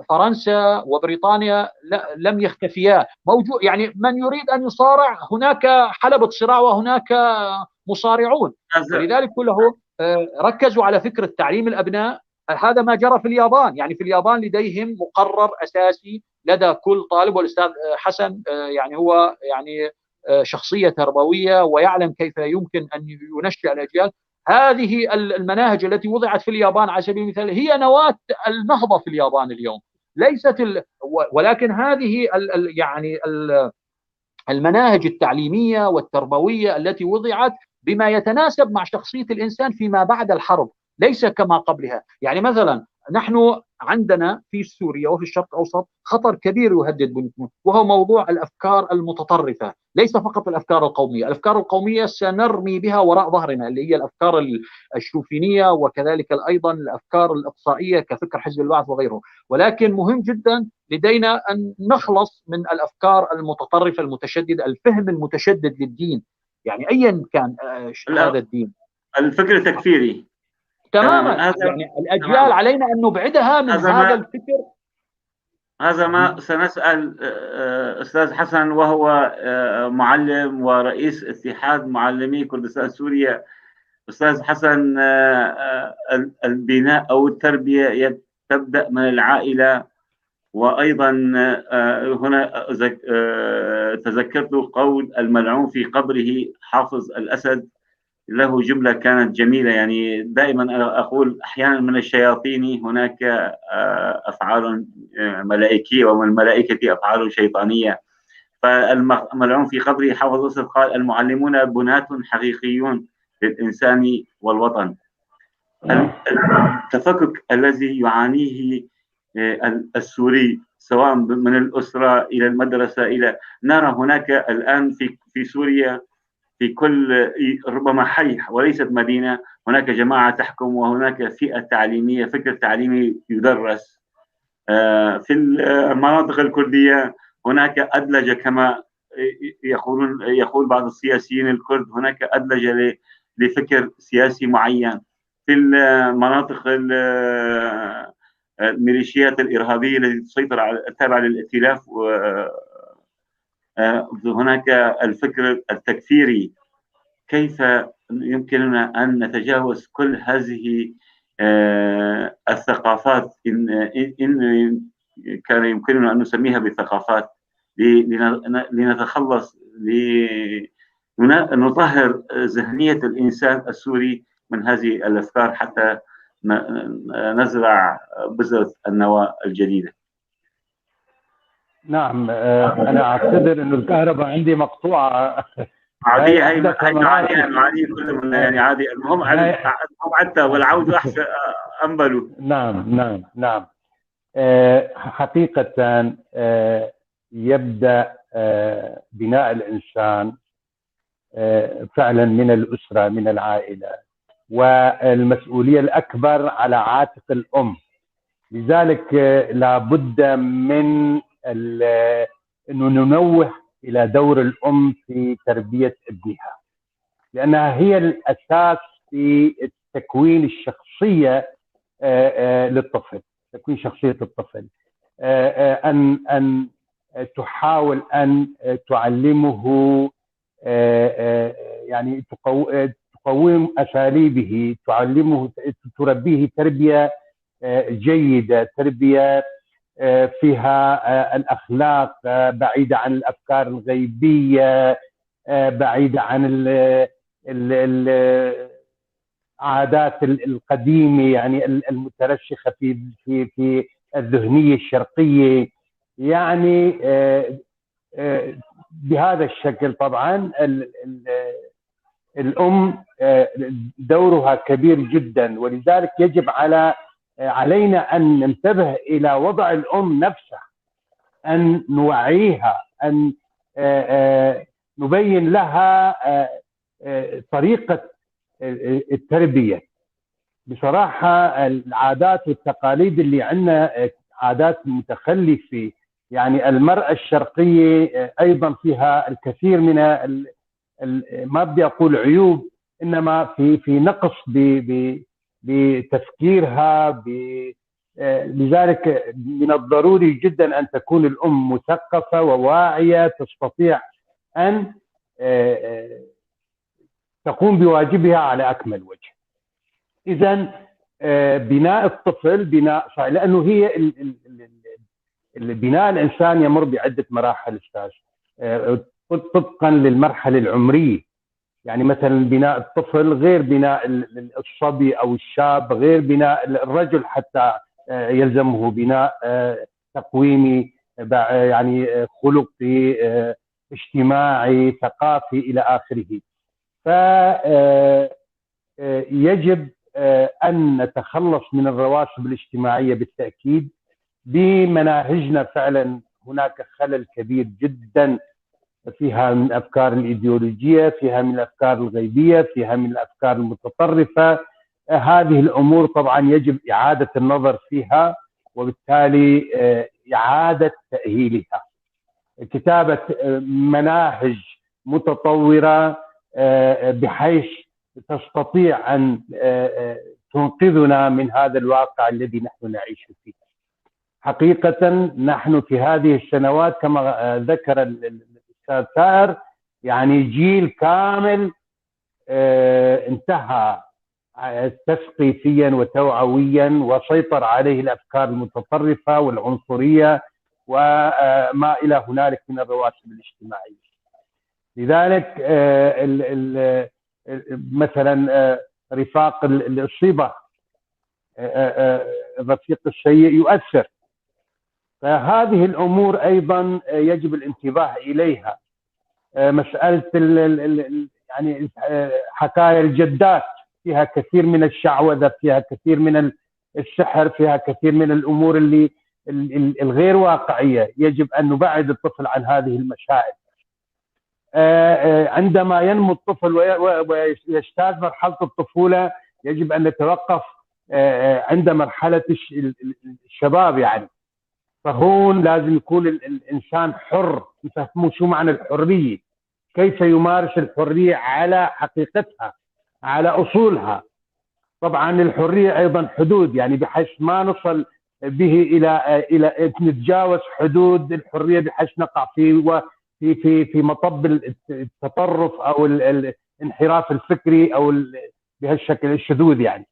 فرنسا وبريطانيا لم يختفيا، موجود. يعني من يريد أن يصارع هناك حلبة صراع وهناك مصارعون. ولذلك كله ركزوا على فكرة تعليم الأبناء. هذا ما جرى في اليابان. يعني في اليابان لديهم مقرر أساسي لدى كل طالب، والأستاذ حسن يعني هو يعني شخصية تربوية ويعلم كيف يمكن أن ينشئ الأجيال. هذه المناهج التي وضعت في اليابان على سبيل المثال هي نواة النهضة في اليابان اليوم، ليست ولكن هذه يعني المناهج التعليمية والتربوية التي وضعت بما يتناسب مع شخصية الإنسان فيما بعد الحرب، ليس كما قبلها. يعني مثلا نحن عندنا في سوريا وفي الشرق الأوسط خطر كبير يهدد بنيتنا، وهو موضوع الأفكار المتطرفة. ليس فقط الأفكار القومية، الأفكار القومية سنرمي بها وراء ظهرنا، اللي هي الأفكار الشوفينية، وكذلك أيضا الأفكار الإقصائية كفكر حزب البعث وغيره. ولكن مهم جدا لدينا أن نخلص من الأفكار المتطرفة المتشددة، الفهم المتشدد للدين، يعني أيا كان هذا الدين. الفكر التكفيري تماما. يعني الأجيال علينا أن نبعدها من هذا الفكر. هذا ما سنسأل أستاذ حسن، وهو معلم ورئيس اتحاد معلمي كردستان سوريا. أستاذ حسن، البناء أو التربية تبدأ من العائلة، وأيضا هنا تذكرت قول الملعون في قبره حافظ الأسد، له جملة كانت جميلة. يعني دائما أقول أحيانا من الشياطين هناك أفعال ملائكية، ومن الملائكة أفعال شيطانية. فالملعون في قبره حافظ الأسد قال: المعلمون بناة حقيقيون للإنسان والوطن. التفكك الذي يعانيه السوري سواء من الأسرة إلى المدرسة إلى، نرى هناك الآن في سوريا في كل ربما حي وليست مدينة هناك جماعة تحكم، وهناك فئة تعليمية، فكر تعليمي يدرس. في المناطق الكردية هناك أدلجة كما يقول بعض السياسيين الكرد هناك أدلج لفكر سياسي معين في المناطق الميليشيات الإرهابية التي تسيطر على التابعة للائتلاف. هناك الفكر التكفيري. كيف يمكننا أن نتجاوز كل هذه الثقافات، إن كان يمكننا أن نسميها بثقافات، لنتخلص، لنطهر ذهنية الإنسان السوري من هذه الأفكار حتى نزرع بذرة النواة الجديدة؟ نعم، أنا أعتذر إنه الكهرباء عندي مقطوعة. عادية، هي عادية كل من يعني عادي. المهم عدت والعود أحسن أنبلوا. نعم. حقيقة يبدأ بناء الإنسان فعلا من الأسرة، من العائلة، والمسؤولية الأكبر على عاتق الأم. لذلك لابد من أنه ننوه إلى دور الأم في تربية ابنها، لأنها هي الأساس في تكوين الشخصية للطفل، تكوين شخصية الطفل. أن تحاول أن تعلمه، يعني تقوم أساليبه، تعلمه، تربيه تربية جيدة، تربية فيها الأخلاق، بعيدة عن الأفكار الغيبية، بعيدة عن العادات القديمة، يعني المترسخة في الذهنية الشرقية. يعني بهذا الشكل طبعا الأم دورها كبير جدا، ولذلك يجب علينا أن ننتبه إلى وضع الأم نفسها، أن نوعيها، أن نبين لها طريقة التربية. بصراحة العادات والتقاليد اللي عندنا عادات متخلفة، يعني المرأة الشرقية أيضا فيها الكثير من ما بدي أقول عيوب، إنما في نقص بتفكيرها. لذلك من الضروري جدا أن تكون الأم مثقفة وواعية، تستطيع أن تقوم بواجبها على أكمل وجه. إذن بناء الطفل بناء صحيح، لأنه هي بناء الإنسان يمر بعدة مراحل أستاذ، طبقا للمرحلة العمرية. يعني مثلا بناء الطفل غير بناء الصبي أو الشاب، غير بناء الرجل، حتى يلزمه بناء تقويمي، يعني خلقي، اجتماعي، ثقافي، إلى آخره. فيجب أن نتخلص من الرواسب الاجتماعية بالتأكيد. بمناهجنا فعلا هناك خلل كبير جدا، فيها من الأفكار الإيديولوجية، فيها من الأفكار الغيبية، فيها من الأفكار المتطرفة. هذه الأمور طبعا يجب إعادة النظر فيها، وبالتالي إعادة تأهيلها، كتابة مناهج متطورة بحيث تستطيع أن تنقذنا من هذا الواقع الذي نحن نعيش فيه. حقيقة نحن في هذه السنوات كما ذكر الأستاذ سائر، يعني جيل كامل انتهى تثقيفيا وتوعويا، وسيطر عليه الأفكار المتطرفة والعنصرية وما إلى هنالك من الرواسب الاجتماعية. لذلك مثلا رفاق الصبا، الرفيق السيء يؤثر. فهذه الأمور أيضا يجب الانتباه إليها. مسألة يعني حكاية الجدات فيها كثير من الشعوذة، فيها كثير من السحر، فيها كثير من الأمور اللي الغير واقعية. يجب أن نبعد الطفل عن هذه المشاعر. عندما ينمو الطفل ويجتاز مرحلة الطفولة، يجب أن نتوقف عند مرحلة الشباب. يعني فهون لازم يكون الإنسان حر، يفهموا شو معنى الحرية، كيف يمارس الحرية على حقيقتها، على أصولها. طبعا الحرية أيضا حدود، يعني بحيث ما نصل به إلى نتجاوز حدود الحرية بحيث نقع في مطب التطرف أو الانحراف الفكري أو بهالشكل الشذوذ يعني.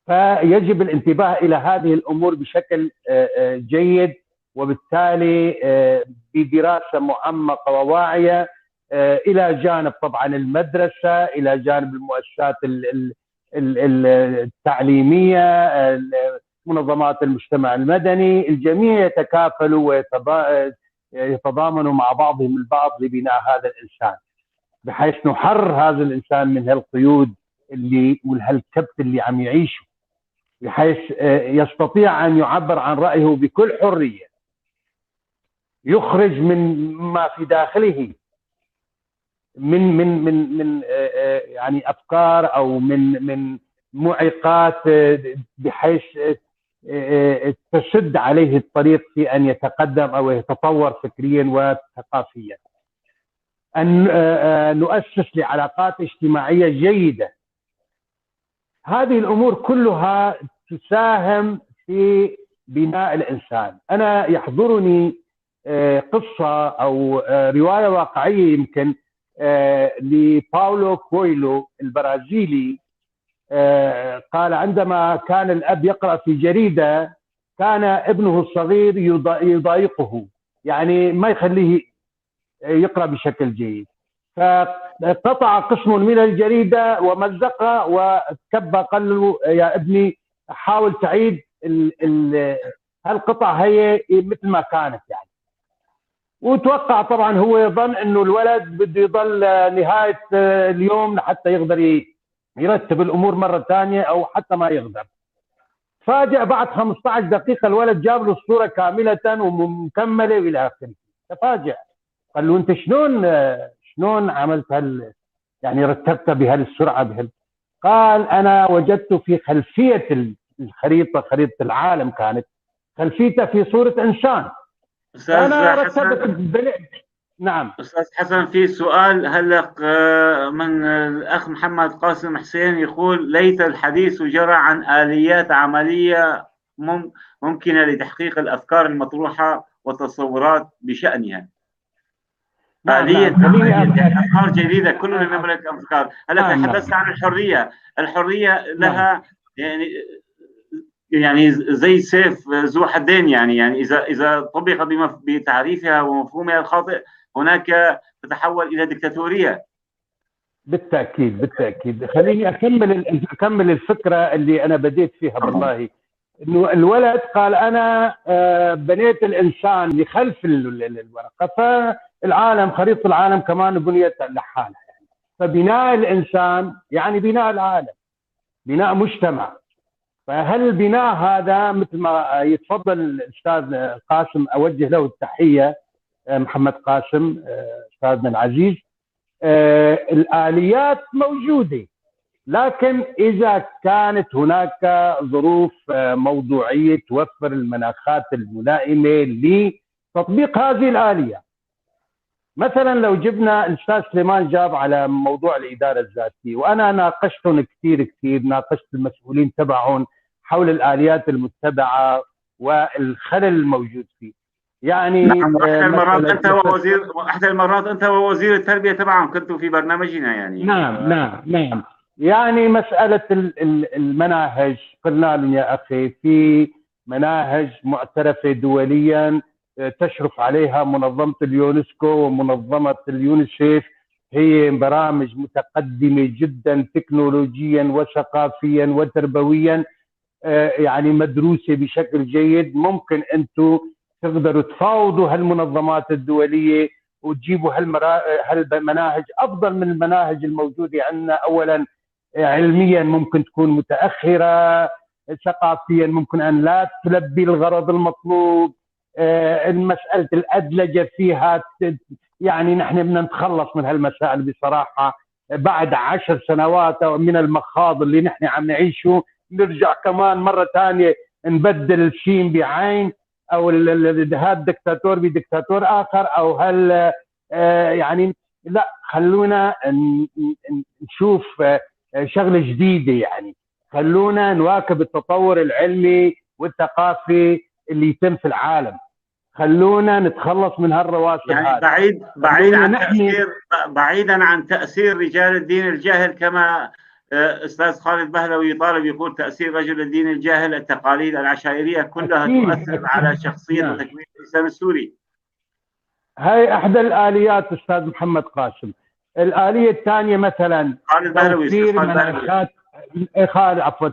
فيجب الانتباه إلى هذه الأمور بشكل جيد، وبالتالي بدراسة معمقة وواعية إلى جانب طبعا المدرسة، إلى جانب المؤسسات التعليمية، منظمات المجتمع المدني، الجميع يتكافلوا ويتضامنوا مع بعضهم البعض لبناء هذا الإنسان، بحيث نحرر هذا الإنسان من هالقيود والكبت اللي عم يعيشه، بحيث يستطيع أن يعبر عن رأيه بكل حرية، يخرج من ما في داخله من يعني أفكار أو من معيقات، بحيث تسد عليه الطريق في أن يتقدم أو يتطور فكريا وثقافيا. أن نؤسس لعلاقات اجتماعية جيدة. هذه الأمور كلها تساهم في بناء الإنسان. أنا يحضرني قصة أو رواية واقعية يمكن لباولو كويلو البرازيلي. قال عندما كان الأب يقرأ في جريدة كان ابنه الصغير يضايقه، يعني ما يخليه يقرأ بشكل جيد، فقطع قسم من الجريدة ومزقها وكب، قال له يا ابني حاول تعيد هالقطع هي مثل ما كانت يعني. وتوقع طبعا هو يظن انه الولد بده يضل نهاية اليوم لحتى يقدر يرتب الامور مرة ثانية او حتى ما يقدر. فاجأ بعد 15 دقيقة الولد جاب له الصورة كاملة ومكملة والى اخره. تفاجأ، قال له انت شلون عملت يعني رتبتها بهالسرعة قال انا وجدت في خلفية الخريطة، خريطة العالم كانت خلفيتها في صورة انسان. أستاذ حسن، نعم أستاذ حسن، في سؤال هلق من الأخ محمد قاسم حسين يقول: ليت الحديث جرى عن آليات عملية ممكنة لتحقيق الأفكار المطروحة وتصورات بشأنها. آلية أفكار جديدة، كلنا نملك أفكار. هلا تحدثت عن الحرية لها يعني زي سيف ذو حدين، يعني إذا طبق بتعريفها ومفهومها الخاطئ هناك تتحول إلى دكتاتورية. بالتأكيد. خليني أكمل الفكرة اللي أنا بديت فيها. والله إنه الولد قال أنا بنيت الإنسان لخلف الورقة، فالعالم، خريطة العالم كمان بنيت لحالها يعني. فبناء الإنسان يعني بناء العالم، بناء مجتمع. فهل البناء هذا مثل ما يتفضل الأستاذ قاسم، أوجه له التحية، محمد قاسم أستاذنا العزيز، الآليات موجودة، لكن إذا كانت هناك ظروف موضوعية توفر المناخات الملائمة لتطبيق هذه الآلية. مثلا لو جبنا الأستاذ سليمان جاب على موضوع الإدارة الذاتية، وأنا ناقشتهم كثير، ناقشت المسؤولين تبعهم حول الآليات المتبعة والخلل الموجود فيه. يعني نعم، احدى المرات انت ووزير التربيه طبعا كنتوا في برنامجنا يعني. نعم. يعني مساله المناهج، قلنا لهم يا اخي في مناهج معترفه دوليا تشرف عليها منظمه اليونسكو ومنظمه اليونيسيف، هي برامج متقدمه جدا تكنولوجيا وثقافيا وتربويا، يعني مدروسه بشكل جيد. ممكن انتم تقدروا تفاوضوا هالمنظمات الدولية وتجيبوا هالمناهج أفضل من المناهج الموجودة عندنا. أولا علميا ممكن تكون متأخرة، ثقافيا ممكن أن لا تلبي الغرض المطلوب، المسألة الأدلجة فيها يعني نحن بدنا نتخلص من هالمسائل بصراحة. بعد 10 سنوات من المخاض اللي نحن عم نعيشه نرجع كمان مرة ثانية نبدل الشين بعين. او هذا دكتاتور بدكتاتور اخر، او هل يعني لا، خلونا نشوف شغله جديده. يعني خلونا نواكب التطور العلمي والثقافي اللي يتم في العالم، خلونا نتخلص من هالرواسب يعني هذه. بعيدا عن تأثير رجال الدين الجاهل، كما أستاذ خالد بهلوي يطالب، يقول تأثير رجل الدين الجاهل التقاليد العشائرية كلها تؤثر على شخصية وتكوين الإنسان السوري. هاي أحدى الآليات أستاذ محمد قاسم. الآلية الثانية مثلا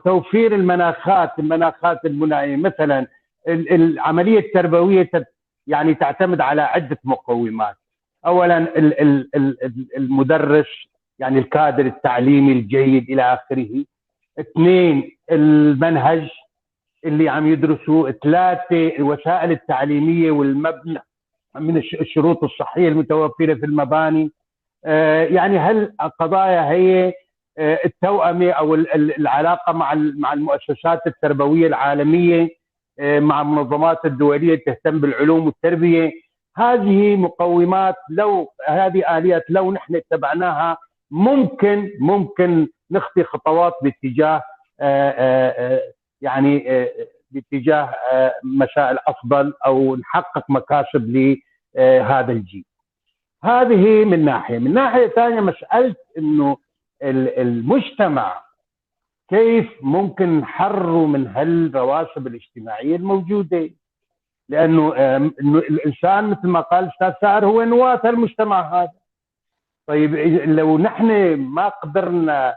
توفير المناخات الملائمة. مثلا العملية التربوية يعني تعتمد على عدة مقومات. أولا المدرس، يعني الكادر التعليمي الجيد إلى آخره. 2 المنهج اللي عم يدرسوا. 3 الوسائل التعليمية والمبنى من الشروط الصحية المتوفرة في المباني. يعني هل القضايا هي التوأمة أو العلاقة مع المؤسسات التربوية العالمية، مع المنظمات الدولية تهتم بالعلوم والتربية. هذه مقومات، لو هذه آليات لو نحن اتبعناها ممكن نخطي خطوات باتجاه يعني باتجاه مسائل أفضل، أو نحقق مكاسب لهذا الجيل. هذه من ناحية. من ناحية ثانية مسألة إنه المجتمع كيف ممكن نحرره من هالرواسب الاجتماعية الموجودة، لأنه الإنسان مثل ما قال أستاذ سائر هو نواة المجتمع هذا. طيب لو نحن ما قدرنا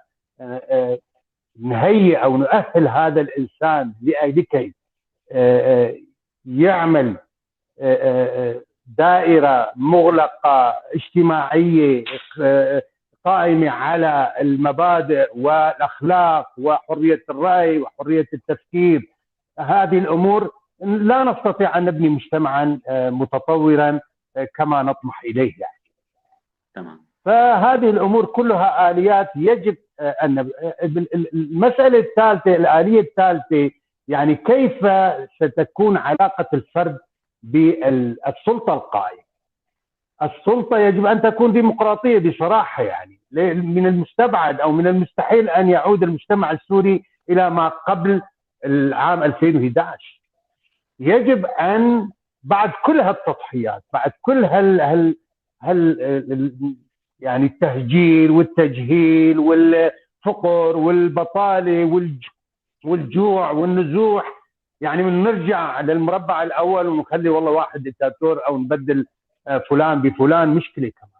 نهيئ أو نؤهل هذا الإنسان لكي يعمل دائرة مغلقة اجتماعية قائمة على المبادئ والأخلاق وحرية الرأي وحرية التفكير، هذه الأمور لا نستطيع أن نبني مجتمعا متطورا كما نطمح إليه يعني. تمام. فهذه الأمور كلها آليات يجب أن المسألة الثالثة، الآلية الثالثة، يعني كيف ستكون علاقة الفرد بالسلطة القائمة. السلطة يجب أن تكون ديمقراطية بصراحة. يعني من المستبعد أو من المستحيل أن يعود المجتمع السوري إلى ما قبل العام 2011. يجب أن بعد كل هالتضحيات، بعد كل يعني التهجير والتجهيل والفقر والبطالة والجوع والنزوح، يعني من نرجع للمربع الأول ونخلي والله واحد دكتاتور أو نبدل فلان بفلان، مشكلة كمان.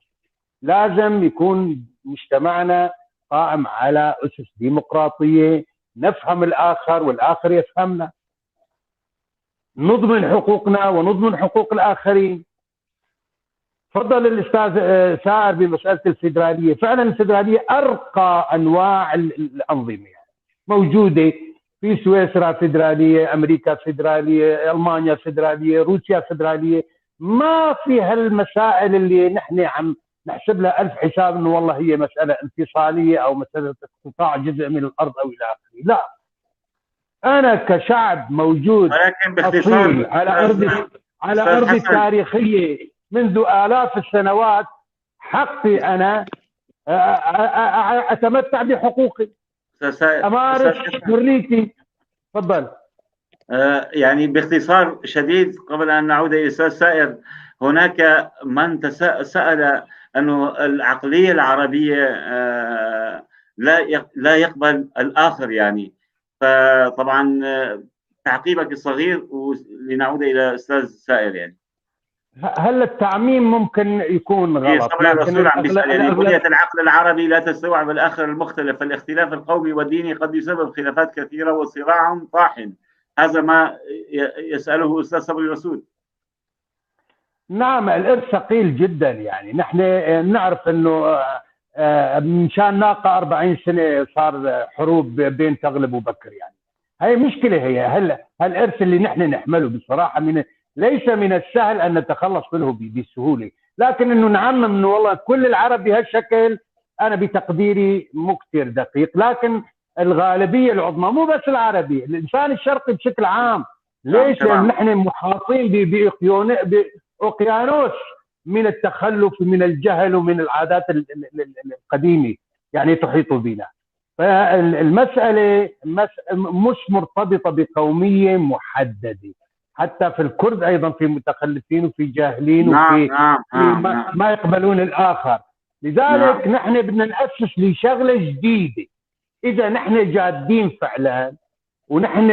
لازم يكون مجتمعنا قائم على أسس ديمقراطية، نفهم الآخر والآخر يفهمنا، نضمن حقوقنا ونضمن حقوق الآخرين. فضل الأستاذ سائر بمسألة الفيدرالية. فعلا الفيدرالية أرقى أنواع الأنظمة يعني موجودة في سويسرا فيدرالية، أمريكا فيدرالية، ألمانيا فيدرالية، روسيا فيدرالية. ما في هالمسائل اللي نحن عم نحسب لها ألف حساب إنه والله هي مسألة انفصالية أو مسألة اقتطاع جزء من الأرض أو إلى آخره. لا، أنا كشعب موجود ولكن باختصار على أرض التاريخية منذ آلاف السنوات، حقي أنا أتمتع بحقوقي، أمارس حريتي. تفضل. يعني باختصار شديد قبل أن نعود إلى الأستاذ سائر، هناك من سأل أنه العقلية العربية لا يقبل الآخر يعني. فطبعا تعقيبك الصغير لنعود إلى الأستاذ سائر. يعني هل التعميم ممكن يكون غلط؟ طبعا الرسول عم بيسأل يعني بنية العقل العربي لا تستوعب الآخر المختلف، فالاختلاف القومي والديني قد يسبب خلافات كثيرة وصراع طاحن. هذا ما يسأله أستاذ صبري رسول. نعم، الإرث ثقيل جدا. يعني نحن نعرف أنه مشان ناقة 40 سنة صار حروب بين تغلب وبكر. يعني هي مشكلة. هي هالإرث اللي نحن نحمله بصراحة ليس من السهل أن نتخلص منه بسهولة، لكن أنه نعمم أنه والله كل العرب بهالشكل، أنا بتقديري مو كثير دقيق. لكن الغالبية العظمى، مو بس العربي، الإنسان الشرقي بشكل عام ليش؟ تمام. لأن نحن محاطين بأوقيانوس من التخلف، من الجهل، ومن العادات القديمة يعني تحيط بنا. فالمسألة مش مرتبطة بقومية محددة. حتى في الكرد أيضا في متخلفين وفي جاهلين وفي ما يقبلون الآخر. لذلك نحن بدنا نأسس لشغلة جديدة. إذا نحن جادين فعلا ونحن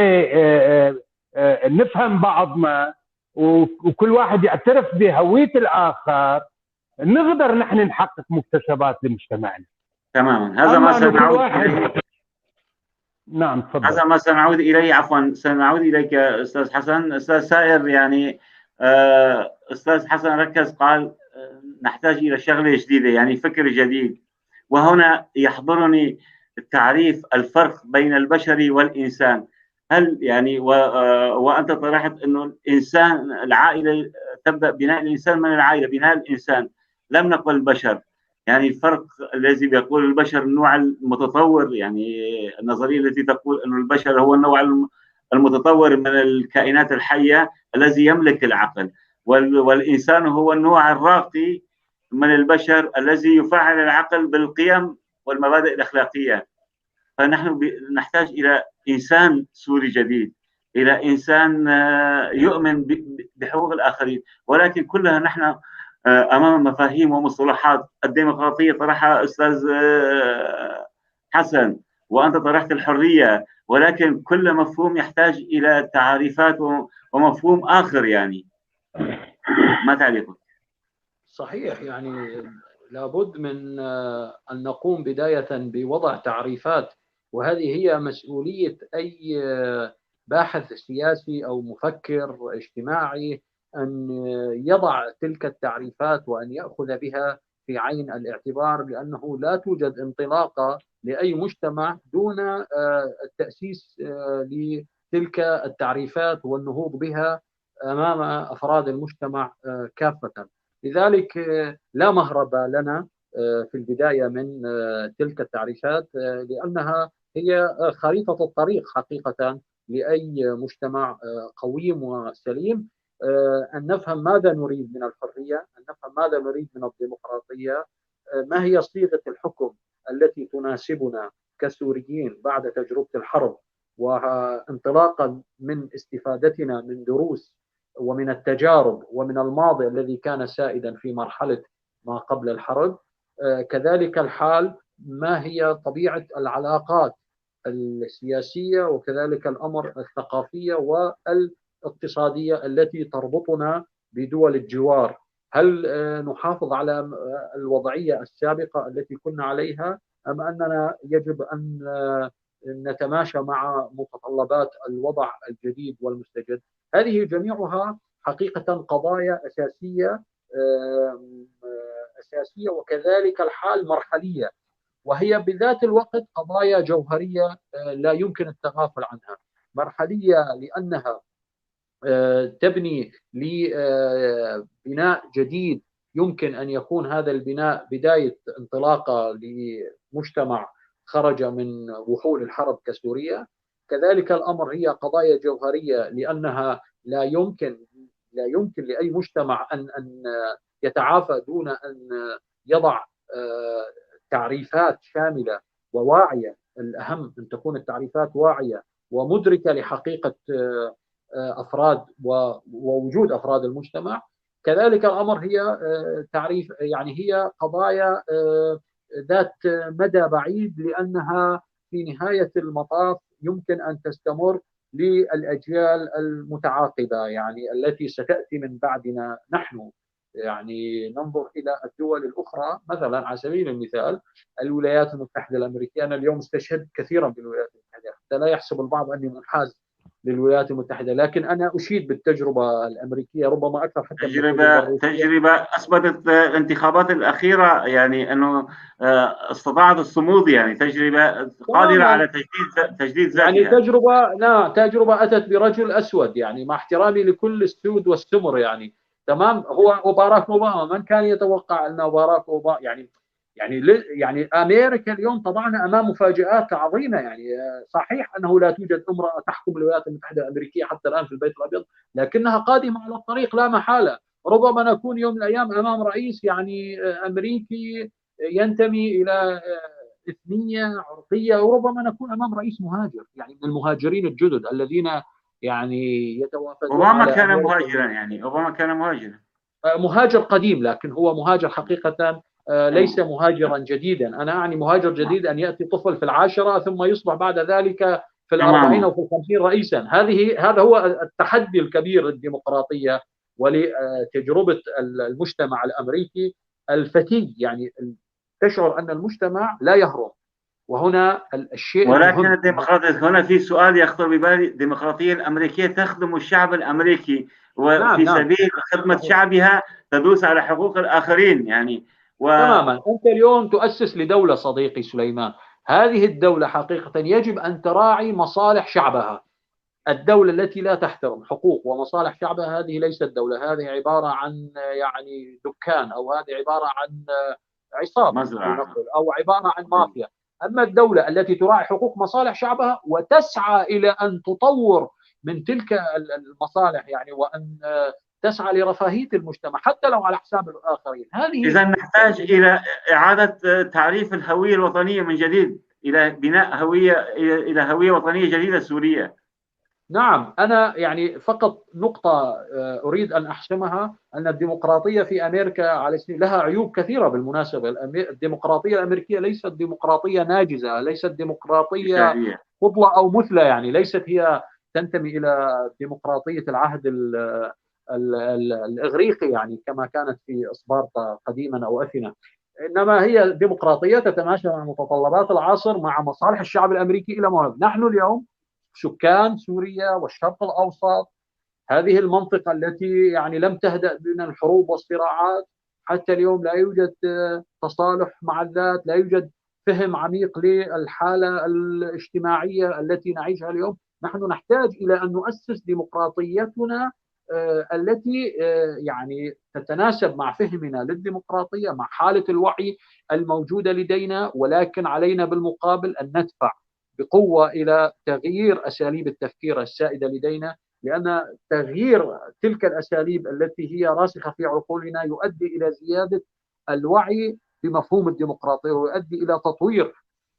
نفهم بعضنا وكل واحد يعترف بهوية الآخر، نقدر نحن نحقق مكتسبات لمجتمعنا. تماما. هذا ما سنعود إليه. نعم تفضل. هذا ما سنعود إليه، عفوا سنعود إليك أستاذ حسن. أستاذ سائر يعني أستاذ حسن ركز قال نحتاج إلى شغلة جديدة، يعني فكر جديد. وهنا يحضرني تعريف الفرق بين البشر والإنسان. هل يعني وأنت طرحت أنه الإنسان، العائلة تبدأ بناء الإنسان من العائلة، بناء الإنسان، لم نقل البشر. يعني الفرق الذي بيقول البشر النوع المتطور، يعني النظرية التي تقول أن البشر هو النوع المتطور من الكائنات الحية الذي يملك العقل، والإنسان هو النوع الراقي من البشر الذي يفعل العقل بالقيم والمبادئ الأخلاقية. فنحن نحتاج إلى إنسان سوري جديد، إلى إنسان يؤمن بحقوق الآخرين. ولكن كلها نحن أمام مفاهيم ومصطلحات. الديمقراطية طرحها أستاذ حسن، وأنت طرحت الحرية، ولكن كل مفهوم يحتاج إلى تعريفات ومفهوم آخر. يعني ما تعليقك؟ صحيح، يعني لابد من أن نقوم بداية بوضع تعريفات، وهذه هي مسؤولية أي باحث سياسي أو مفكر اجتماعي، أن يضع تلك التعريفات وأن يأخذ بها في عين الاعتبار، لأنه لا توجد انطلاقة لأي مجتمع دون التأسيس لتلك التعريفات والنهوض بها أمام أفراد المجتمع كافة. لذلك لا مهرب لنا في البداية من تلك التعريفات، لأنها هي خريطة الطريق حقيقة لأي مجتمع قويم وسليم. أن نفهم ماذا نريد من الحرية، أن نفهم ماذا نريد من الديمقراطية، ما هي صيغة الحكم التي تناسبنا كسوريين بعد تجربة الحرب، وانطلاقا من استفادتنا من دروس ومن التجارب ومن الماضي الذي كان سائدا في مرحلة ما قبل الحرب. كذلك الحال ما هي طبيعة العلاقات السياسية وكذلك الأمر الثقافية والاقتصادية التي تربطنا بدول الجوار. هل نحافظ على الوضعية السابقة التي كنا عليها، أم أننا يجب أن نتماشى مع متطلبات الوضع الجديد والمستجد؟ هذه جميعها حقيقة قضايا أساسية وكذلك الحال مرحلية، وهي بذات الوقت قضايا جوهرية لا يمكن التغافل عنها. مرحلية لأنها تبني لبناء جديد، يمكن أن يكون هذا البناء بداية انطلاقة لمجتمع خرج من وحول الحرب كسوريا. كذلك الأمر هي قضايا جوهرية لأنها لا يمكن لأي مجتمع أن يتعافى دون أن يضع تعريفات شاملة وواعية. الأهم أن تكون التعريفات واعية ومدركة لحقيقة أفراد ووجود أفراد المجتمع. كذلك الأمر هي تعريف، يعني هي قضايا ذات مدى بعيد، لأنها في نهاية المطاف يمكن أن تستمر للأجيال المتعاقبة، يعني التي ستأتي من بعدنا نحن. يعني ننظر إلى الدول الأخرى، مثلا على سبيل المثال الولايات المتحدة الأمريكية. أنا اليوم استشهد كثيرا بالولايات المتحدة، حتى لا يحسب البعض أني منحاز للولايات المتحدة، لكن أنا أشيد بالتجربة الأمريكية ربما أكثر حتى تجربة أثبتت الانتخابات الأخيرة يعني أنه استطاعت الصمود، يعني تجربة قادرة على تجديد ذاتها. يعني تجربة أتت برجل أسود، يعني مع احترامي لكل السود والسمر، يعني تمام. هو وباراك أوباما، من كان يتوقع أن باراك أوباما يعني امريكا اليوم تضعنا امام مفاجات عظيمه. يعني صحيح انه لا توجد امراه تحكم الولايات المتحده الامريكيه حتى الان في البيت الابيض، لكنها قادمه على الطريق لا محاله. ربما نكون يوم من الايام امام رئيس يعني امريكي ينتمي الى اثنيه عرقيه، وربما نكون امام رئيس مهاجر، يعني من المهاجرين الجدد الذين يعني يتوافدون اوباما على كان امريكا. مهاجرا، يعني اوباما كان مهاجرا. مهاجر قديم، لكن هو مهاجر حقيقة ليس تمام. مهاجرا جديدا. أنا أعني مهاجر جديد أن يأتي طفل في العاشرة ثم يصبح بعد ذلك في الأربعين تماما. أو في الخمسين رئيسا. هذا هو التحدي الكبير للديمقراطية ولتجربة المجتمع الأمريكي الفتي. يعني تشعر أن المجتمع لا يهرم. وهنا الشيء ولكن المهم، الديمقراطية هنا في سؤال يخطر ببالي، الديمقراطية الأمريكية تخدم الشعب الأمريكي، نعم وفي نعم سبيل خدمة صحيح شعبها تدوس على حقوق الآخرين يعني. تماما. أنت اليوم تؤسس لدولة صديقي سليمان، هذه الدولة حقيقة يجب أن تراعي مصالح شعبها. الدولة التي لا تحترم حقوق ومصالح شعبها هذه ليست دولة، هذه عبارة عن يعني دكان، أو هذه عبارة عن عصابة ومزرعة. لنقل، أو عبارة عن مافيا. أما الدولة التي تراعي حقوق مصالح شعبها وتسعى إلى أن تطور من تلك المصالح، يعني وأن تسعى لرفاهية المجتمع حتى لو على حساب الآخرين، هذه إذا نحتاج إلى إعادة تعريف الهوية الوطنية من جديد، إلى بناء هوية، إلى هوية وطنية جديدة سورية. نعم. أنا يعني فقط نقطة أريد أن أحسمها، أن الديمقراطية في أمريكا على لها عيوب كثيرة بالمناسبة. الديمقراطية الأمريكية ليست ديمقراطية ناجزة، ليست ديمقراطية مثالية. فضلة أو مثلى، يعني ليست هي تنتمي إلى ديمقراطية العهد الإغريقي يعني كما كانت في إسبارتا قديما أو أثينا، إنما هي ديمقراطية تتماشى مع متطلبات العصر، مع مصالح الشعب الأمريكي إلى ما نحن اليوم سكان سوريا والشرق الأوسط، هذه المنطقة التي يعني لم تهدأ من الحروب والصراعات حتى اليوم، لا يوجد تصالح مع الذات، لا يوجد فهم عميق للحالة الاجتماعية التي نعيشها اليوم. نحن نحتاج إلى أن نؤسس ديمقراطيتنا التي يعني تتناسب مع فهمنا للديمقراطية، مع حالة الوعي الموجودة لدينا، ولكن علينا بالمقابل أن ندفع بقوة إلى تغيير أساليب التفكير السائدة لدينا، لأن تغيير تلك الأساليب التي هي راسخة في عقولنا يؤدي إلى زيادة الوعي بمفهوم الديمقراطية، ويؤدي إلى تطوير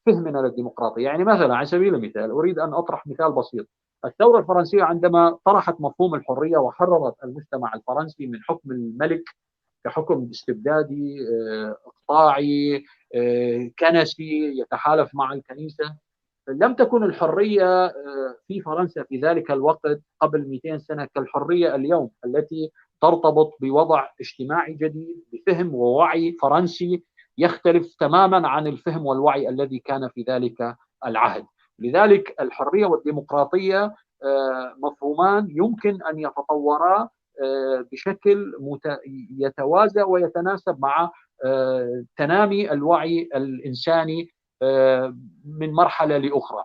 فهمنا للديمقراطية. يعني مثلا على سبيل المثال أريد أن أطرح مثال بسيط. الثورة الفرنسية عندما طرحت مفهوم الحرية وحررت المجتمع الفرنسي من حكم الملك كحكم استبدادي إقطاعي كنسي يتحالف مع الكنيسة، لم تكن الحرية في فرنسا في ذلك الوقت قبل 200 سنة كالحرية اليوم، التي ترتبط بوضع اجتماعي جديد بفهم ووعي فرنسي يختلف تماما عن الفهم والوعي الذي كان في ذلك العهد. لذلك الحرية والديمقراطية مفهومان يمكن أن يتطورا بشكل يتوازى ويتناسب مع تنامي الوعي الإنساني من مرحلة لأخرى.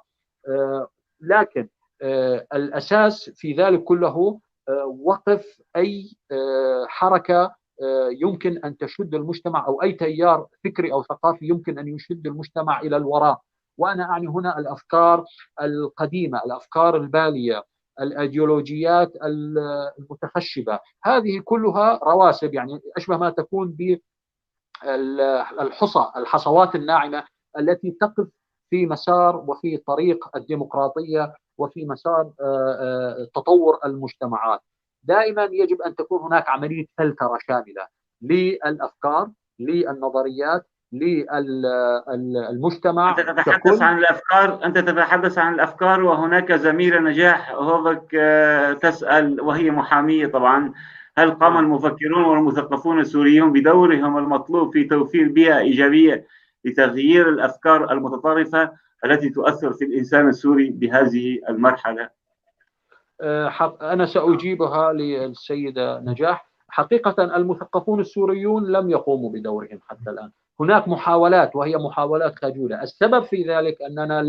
لكن الأساس في ذلك كله وقف أي حركة يمكن أن تشد المجتمع، أو أي تيار فكري أو ثقافي يمكن أن يشد المجتمع إلى الوراء. وأنا أعني هنا الأفكار القديمة، الأفكار البالية، الأيديولوجيات المتخشبة، هذه كلها رواسب، يعني أشبه ما تكون الحصوات الناعمة التي تقف في مسار وفي طريق الديمقراطية وفي مسار تطور المجتمعات. دائما يجب أن تكون هناك عملية فلترة شاملة للأفكار، للنظريات، للمجتمع ككل. أنت تتحدث عن الأفكار، وهناك زميلة نجاح هوبك تسأل، وهي محامية طبعا، هل قام المفكرون والمثقفون السوريون بدورهم المطلوب في توفير بيئة إيجابية لتغيير الأفكار المتطرفة التي تؤثر في الإنسان السوري بهذه المرحلة؟ أنا سأجيبها للسيدة نجاح. حقيقة المثقفون السوريون لم يقوموا بدورهم حتى الآن. هناك محاولات، وهي محاولات خجولة. السبب في ذلك أننا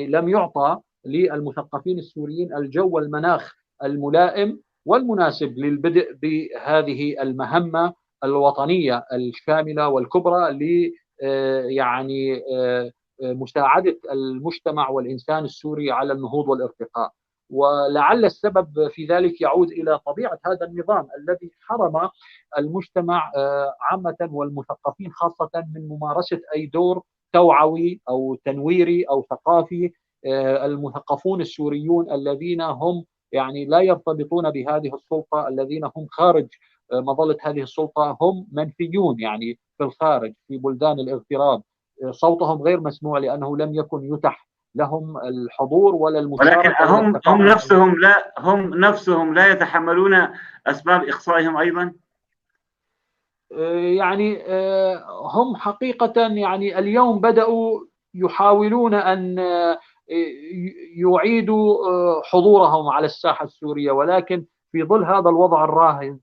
لم يعطى للمثقفين السوريين الجو والمناخ الملائم والمناسب للبدء بهذه المهمة الوطنية الشاملة والكبرى ل يعني مساعدة المجتمع والإنسان السوري على النهوض والارتقاء. ولعل السبب في ذلك يعود إلى طبيعة هذا النظام الذي حرم المجتمع عامة والمثقفين خاصة من ممارسة أي دور توعوي أو تنويري أو ثقافي. المثقفون السوريون الذين هم يعني لا يرتبطون بهذه السلطة، الذين هم خارج مظلة هذه السلطة، هم منفيون يعني في الخارج في بلدان الاغتراب. صوتهم غير مسموع لأنه لم يكن يتح لهم الحضور ولا المشاركة ولكن ولا التفاعل. هم نفسهم لا يتحملون أسباب إقصائهم أيضا. يعني هم حقيقة يعني اليوم بدأوا يحاولون أن يعيدوا حضورهم على الساحة السورية، ولكن في ظل هذا الوضع الراهن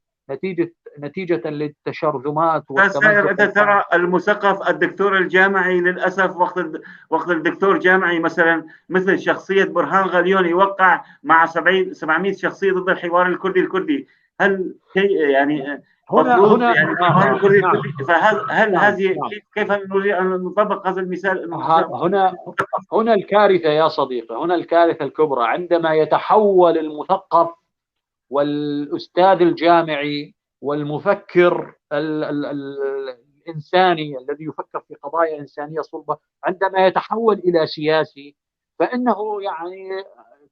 نتيجة للتشرذمات سائر، أنت والتمزق. ترى المثقف الدكتور الجامعي للأسف وقت الدكتور الجامعي مثلا مثل شخصية برهان غاليون يوقع مع 700 شخصية ضد الحوار الكردي. هل يعني مطلوب يعني الحوار الكردي فهل هذه كيف نريد أن نطبق هذا المثال؟ هنا الكارثة يا صديقي، هنا الكارثة الكبرى عندما يتحول المثقف والأستاذ الجامعي والمفكر الإنساني الذي يفكر في قضايا إنسانية صلبة، عندما يتحول إلى سياسي فإنه يعني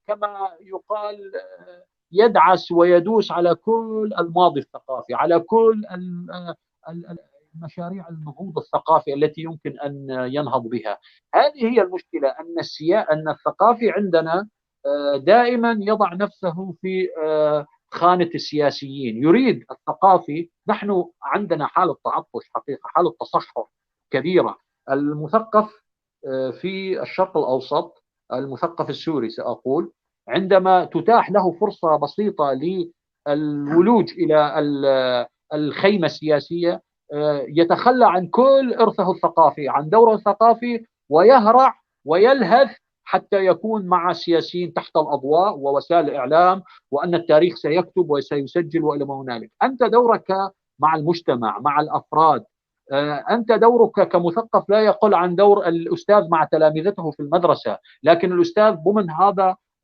كما يقال يدعس ويدوس على كل الماضي الثقافي، على كل مشاريع النهوض الثقافي التي يمكن أن ينهض بها. هذه هي المشكلة، أن الثقافي عندنا دائما يضع نفسه في خانة السياسيين. يريد الثقافي، نحن عندنا حالة تعطش حقيقة، حالة تصحر كبيرة. المثقف في الشرق الأوسط، المثقف السوري سأقول، عندما تتاح له فرصة بسيطة للولوج إلى الخيمة السياسية يتخلى عن كل إرثه الثقافي، عن دوره الثقافي، ويهرع ويلهث حتى يكون مع السياسيين تحت الأضواء ووسائل الإعلام، وأن التاريخ سيكتب وسيسجل وإلى ما هنالك. أنت دورك مع المجتمع، مع الأفراد. أنت دورك كمثقف لا يقل عن دور الأستاذ مع تلامذته في المدرسة، لكن الأستاذ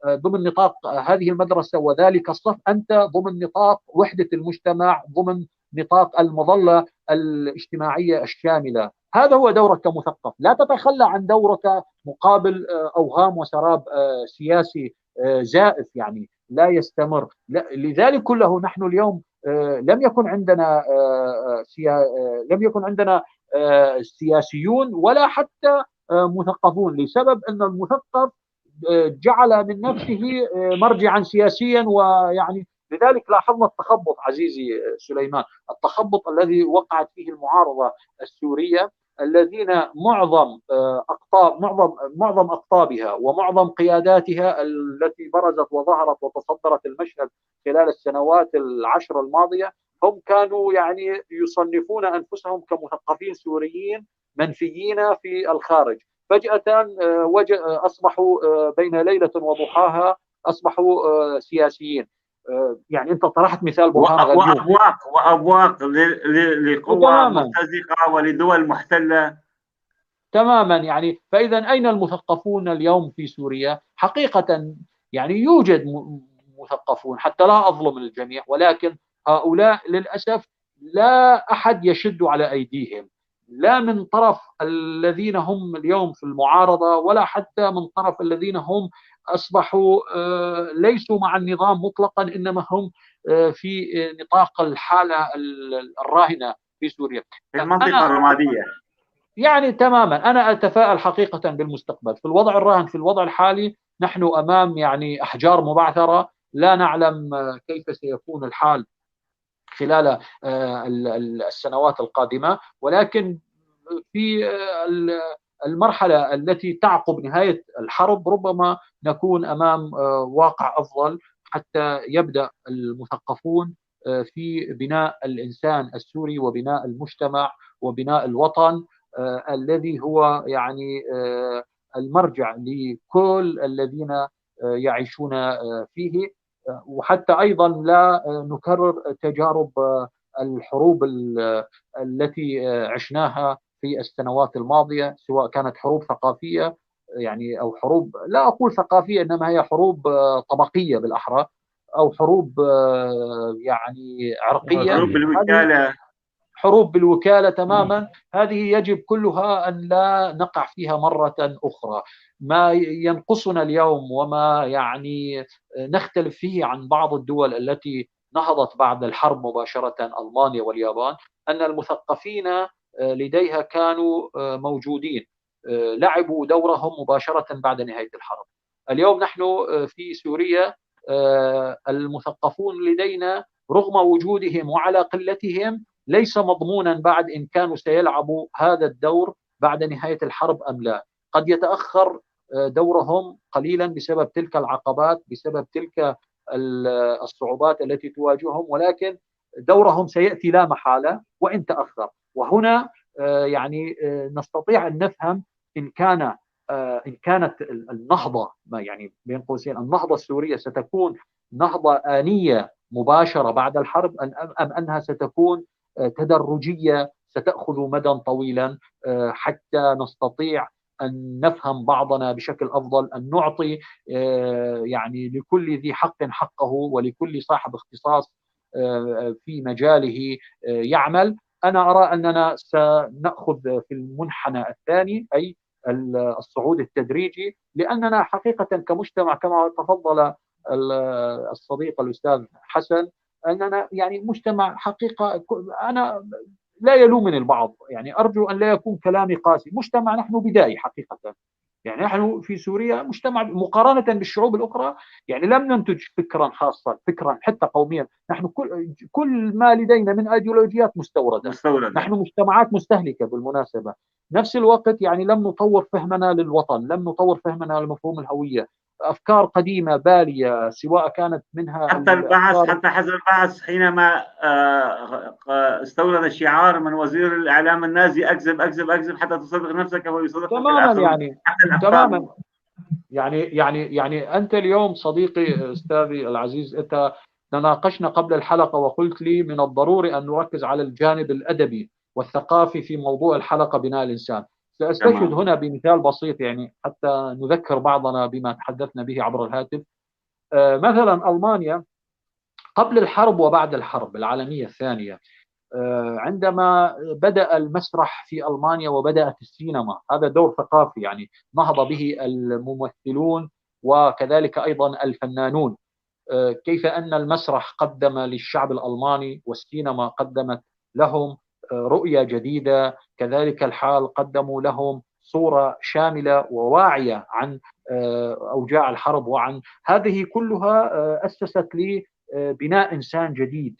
ضمن نطاق هذه المدرسة وذلك الصف، أنت ضمن نطاق وحدة المجتمع، ضمن نطاق المظلة الاجتماعية الشاملة. هذا هو دورك كمثقف، لا تتخلى عن دورك مقابل أوهام وسراب سياسي زائف يعني لا يستمر. لذلك كله نحن اليوم لم يكن عندنا سياسيون ولا حتى مثقفون، لسبب أن المثقف جعل من نفسه مرجعا سياسيا. ويعني لذلك لاحظنا التخبط عزيزي سليمان، التخبط الذي وقعت فيه المعارضة السورية، الذين معظم أقطابها ومعظم قياداتها التي برزت وظهرت وتصدرت المشهد خلال السنوات العشر الماضية هم كانوا يعني يصنفون أنفسهم كمثقفين سوريين منفيين في الخارج. فجأة أصبحوا بين ليلة وضحاها أصبحوا سياسيين. يعني أنت طرحت مثال برهان غاليون، وأبواق لقوى مرتزقة ولدول محتلة تماما. يعني فإذا أين المثقفون اليوم في سوريا؟ حقيقة يعني يوجد مثقفون، حتى لا أظلم الجميع، ولكن هؤلاء للأسف لا أحد يشد على أيديهم، لا من طرف الذين هم اليوم في المعارضة ولا حتى من طرف الذين هم أصبحوا ليسوا مع النظام مطلقا، إنما هم في نطاق الحالة الراهنة في سوريا، في المنطقة الرمادية. يعني تماما أنا أتفائل حقيقة بالمستقبل. في الوضع الراهن، في الوضع الحالي، نحن أمام يعني أحجار مبعثرة، لا نعلم كيف سيكون الحال خلال السنوات القادمة، ولكن في المرحلة التي تعقب نهاية الحرب ربما نكون أمام واقع أفضل، حتى يبدأ المثقفون في بناء الإنسان السوري وبناء المجتمع وبناء الوطن الذي هو يعني المرجع لكل الذين يعيشون فيه، وحتى أيضا لا نكرر تجارب الحروب التي عشناها في السنوات الماضية، سواء كانت حروب ثقافية يعني أو حروب، لا أقول ثقافية، إنما هي حروب طبقية بالأحرى، أو حروب يعني عرقية. حروب هذه بالوكالة. حروب بالوكالة تماما، هذه يجب كلها أن لا نقع فيها مرة أخرى. ما ينقصنا اليوم وما يعني نختلف فيه عن بعض الدول التي نهضت بعد الحرب مباشرة، ألمانيا واليابان، أن المثقفين لديها كانوا موجودين، لعبوا دورهم مباشرة بعد نهاية الحرب. اليوم نحن في سوريا المثقفون لدينا رغم وجودهم وعلى قلتهم ليس مضمونا بعد إن كانوا سيلعبوا هذا الدور بعد نهاية الحرب أم لا. قد يتأخر دورهم قليلا بسبب تلك العقبات، بسبب تلك الصعوبات التي تواجههم، ولكن دورهم سيأتي لا محالة وإن تأخر. وهنا يعني نستطيع أن نفهم إن كانت النهضة، يعني بين قوسين النهضة السورية ستكون نهضة آنية مباشرة بعد الحرب، أم أنها ستكون تدرجية ستأخذ مدى طويلا حتى نستطيع أن نفهم بعضنا بشكل أفضل، أن نعطي يعني لكل ذي حق حقه، ولكل صاحب اختصاص في مجاله يعمل. أنا أرى أننا سنأخذ في المنحنى الثاني، أي الصعود التدريجي، لأننا حقيقة كمجتمع كما تفضل الصديق الأستاذ حسن، أننا يعني مجتمع حقيقة، أنا لا يلومني البعض، يعني أرجو أن لا يكون كلامي قاسي، مجتمع نحن بدائي حقيقة. يعني نحن في سوريا مجتمع مقارنة بالشعوب الأخرى، يعني لم ننتج فكرا خاصا، فكرا حتى قوميا، نحن كل ما لدينا من أيديولوجيات مستوردة. نحن مجتمعات مستهلكة بالمناسبة. نفس الوقت يعني لم نطور فهمنا للوطن، لم نطور فهمنا لمفهوم الهوية، أفكار قديمة بالية، سواء كانت منها حتى البعث، حتى حزب البعث حينما استورد شعار من وزير الإعلام النازي: أكذب أكذب أكذب حتى تصدق نفسك ويصدقك تماما. يعني حتى تماما. الأفكار. يعني أنت اليوم صديقي أستاذي العزيز، أنت تناقشنا قبل الحلقة وقلت لي من الضروري أن نركز على الجانب الأدبي والثقافي في موضوع الحلقة بناء الإنسان. سأستشهد هنا بمثال بسيط يعني حتى نذكر بعضنا بما تحدثنا به عبر الهاتف. مثلا ألمانيا قبل الحرب وبعد الحرب العالمية الثانية، عندما بدأ المسرح في ألمانيا وبدأت السينما، هذا دور ثقافي يعني نهض به الممثلون وكذلك أيضا الفنانون. كيف أن المسرح قدم للشعب الألماني والسينما قدمت لهم رؤية جديدة، كذلك الحال قدموا لهم صورة شاملة وواعية عن أوجاع الحرب، وعن هذه كلها أسست لبناء إنسان جديد.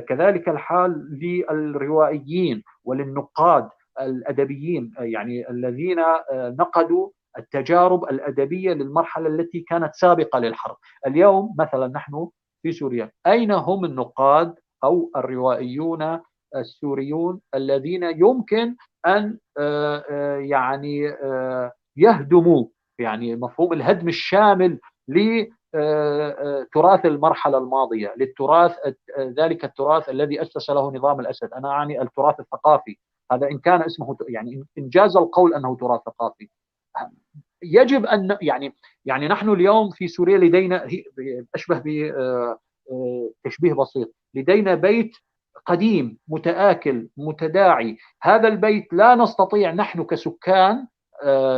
كذلك الحال للروائيين وللنقاد الأدبيين، يعني الذين نقدوا التجارب الأدبية للمرحلة التي كانت سابقة للحرب. اليوم مثلا نحن في سوريا، أين هم النقاد أو الروائيون السوريون الذين يمكن أن يعني يهدموا، يعني مفهوم الهدم الشامل لتراث المرحلة الماضية، للتراث ذلك التراث الذي أسس له نظام الأسد. أنا أعني التراث الثقافي، هذا إن كان اسمه يعني إنجاز القول أنه تراث ثقافي. يجب أن يعني نحن اليوم في سوريا لدينا أشبه بتشبيه بسيط، لدينا بيت قديم متآكل متداعي. هذا البيت لا نستطيع نحن كسكان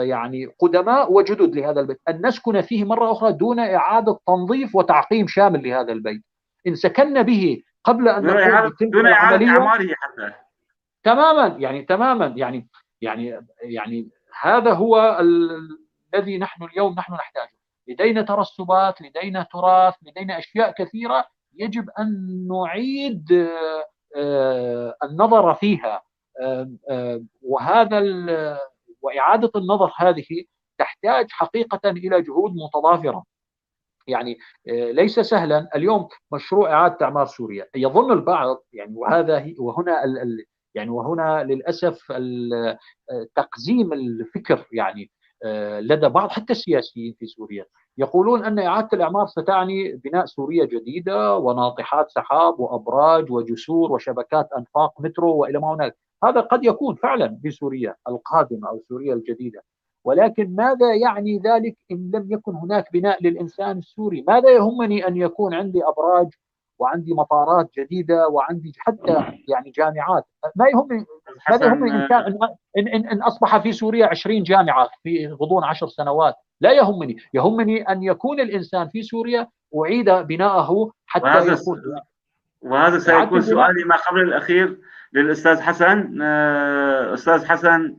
يعني قدماء وجدد لهذا البيت أن نسكن فيه مرة أخرى دون إعادة تنظيف وتعقيم شامل لهذا البيت. إن سكننا به قبل أن نقوم بتلك العملية إعماره حتى تماما، يعني تماما، يعني هذا هو الذي نحن اليوم نحتاجه. لدينا ترسبات، لدينا تراث، لدينا أشياء كثيرة يجب أن نعيد النظر فيها، وإعادة النظر هذه تحتاج حقيقة إلى جهود متضافرة. يعني ليس سهلا اليوم مشروع إعادة إعمار سوريا. يظن البعض يعني وهنا للأسف تقزيم الفكر يعني لدى بعض حتى السياسيين في سوريا، يقولون أن إعادة الإعمار ستعني بناء سوريا جديدة وناطحات سحاب وأبراج وجسور وشبكات أنفاق مترو وإلى ما هناك. هذا قد يكون فعلا في سوريا القادمة أو سوريا الجديدة، ولكن ماذا يعني ذلك إن لم يكن هناك بناء للإنسان السوري؟ ماذا يهمني أن يكون عندي أبراج وعندي مطارات جديدة وعندي حتى يعني جامعات؟ ما يهمني. ماذا يهمني إن كان إن أصبح في سوريا 20 جامعة في غضون 10 سنوات؟ لا يهمني. يهمني أن يكون الإنسان في سوريا أعيد بناءه حتى يكون. وهذا سيكون سؤالي ما قبل الأخير للأستاذ حسن. أستاذ حسن،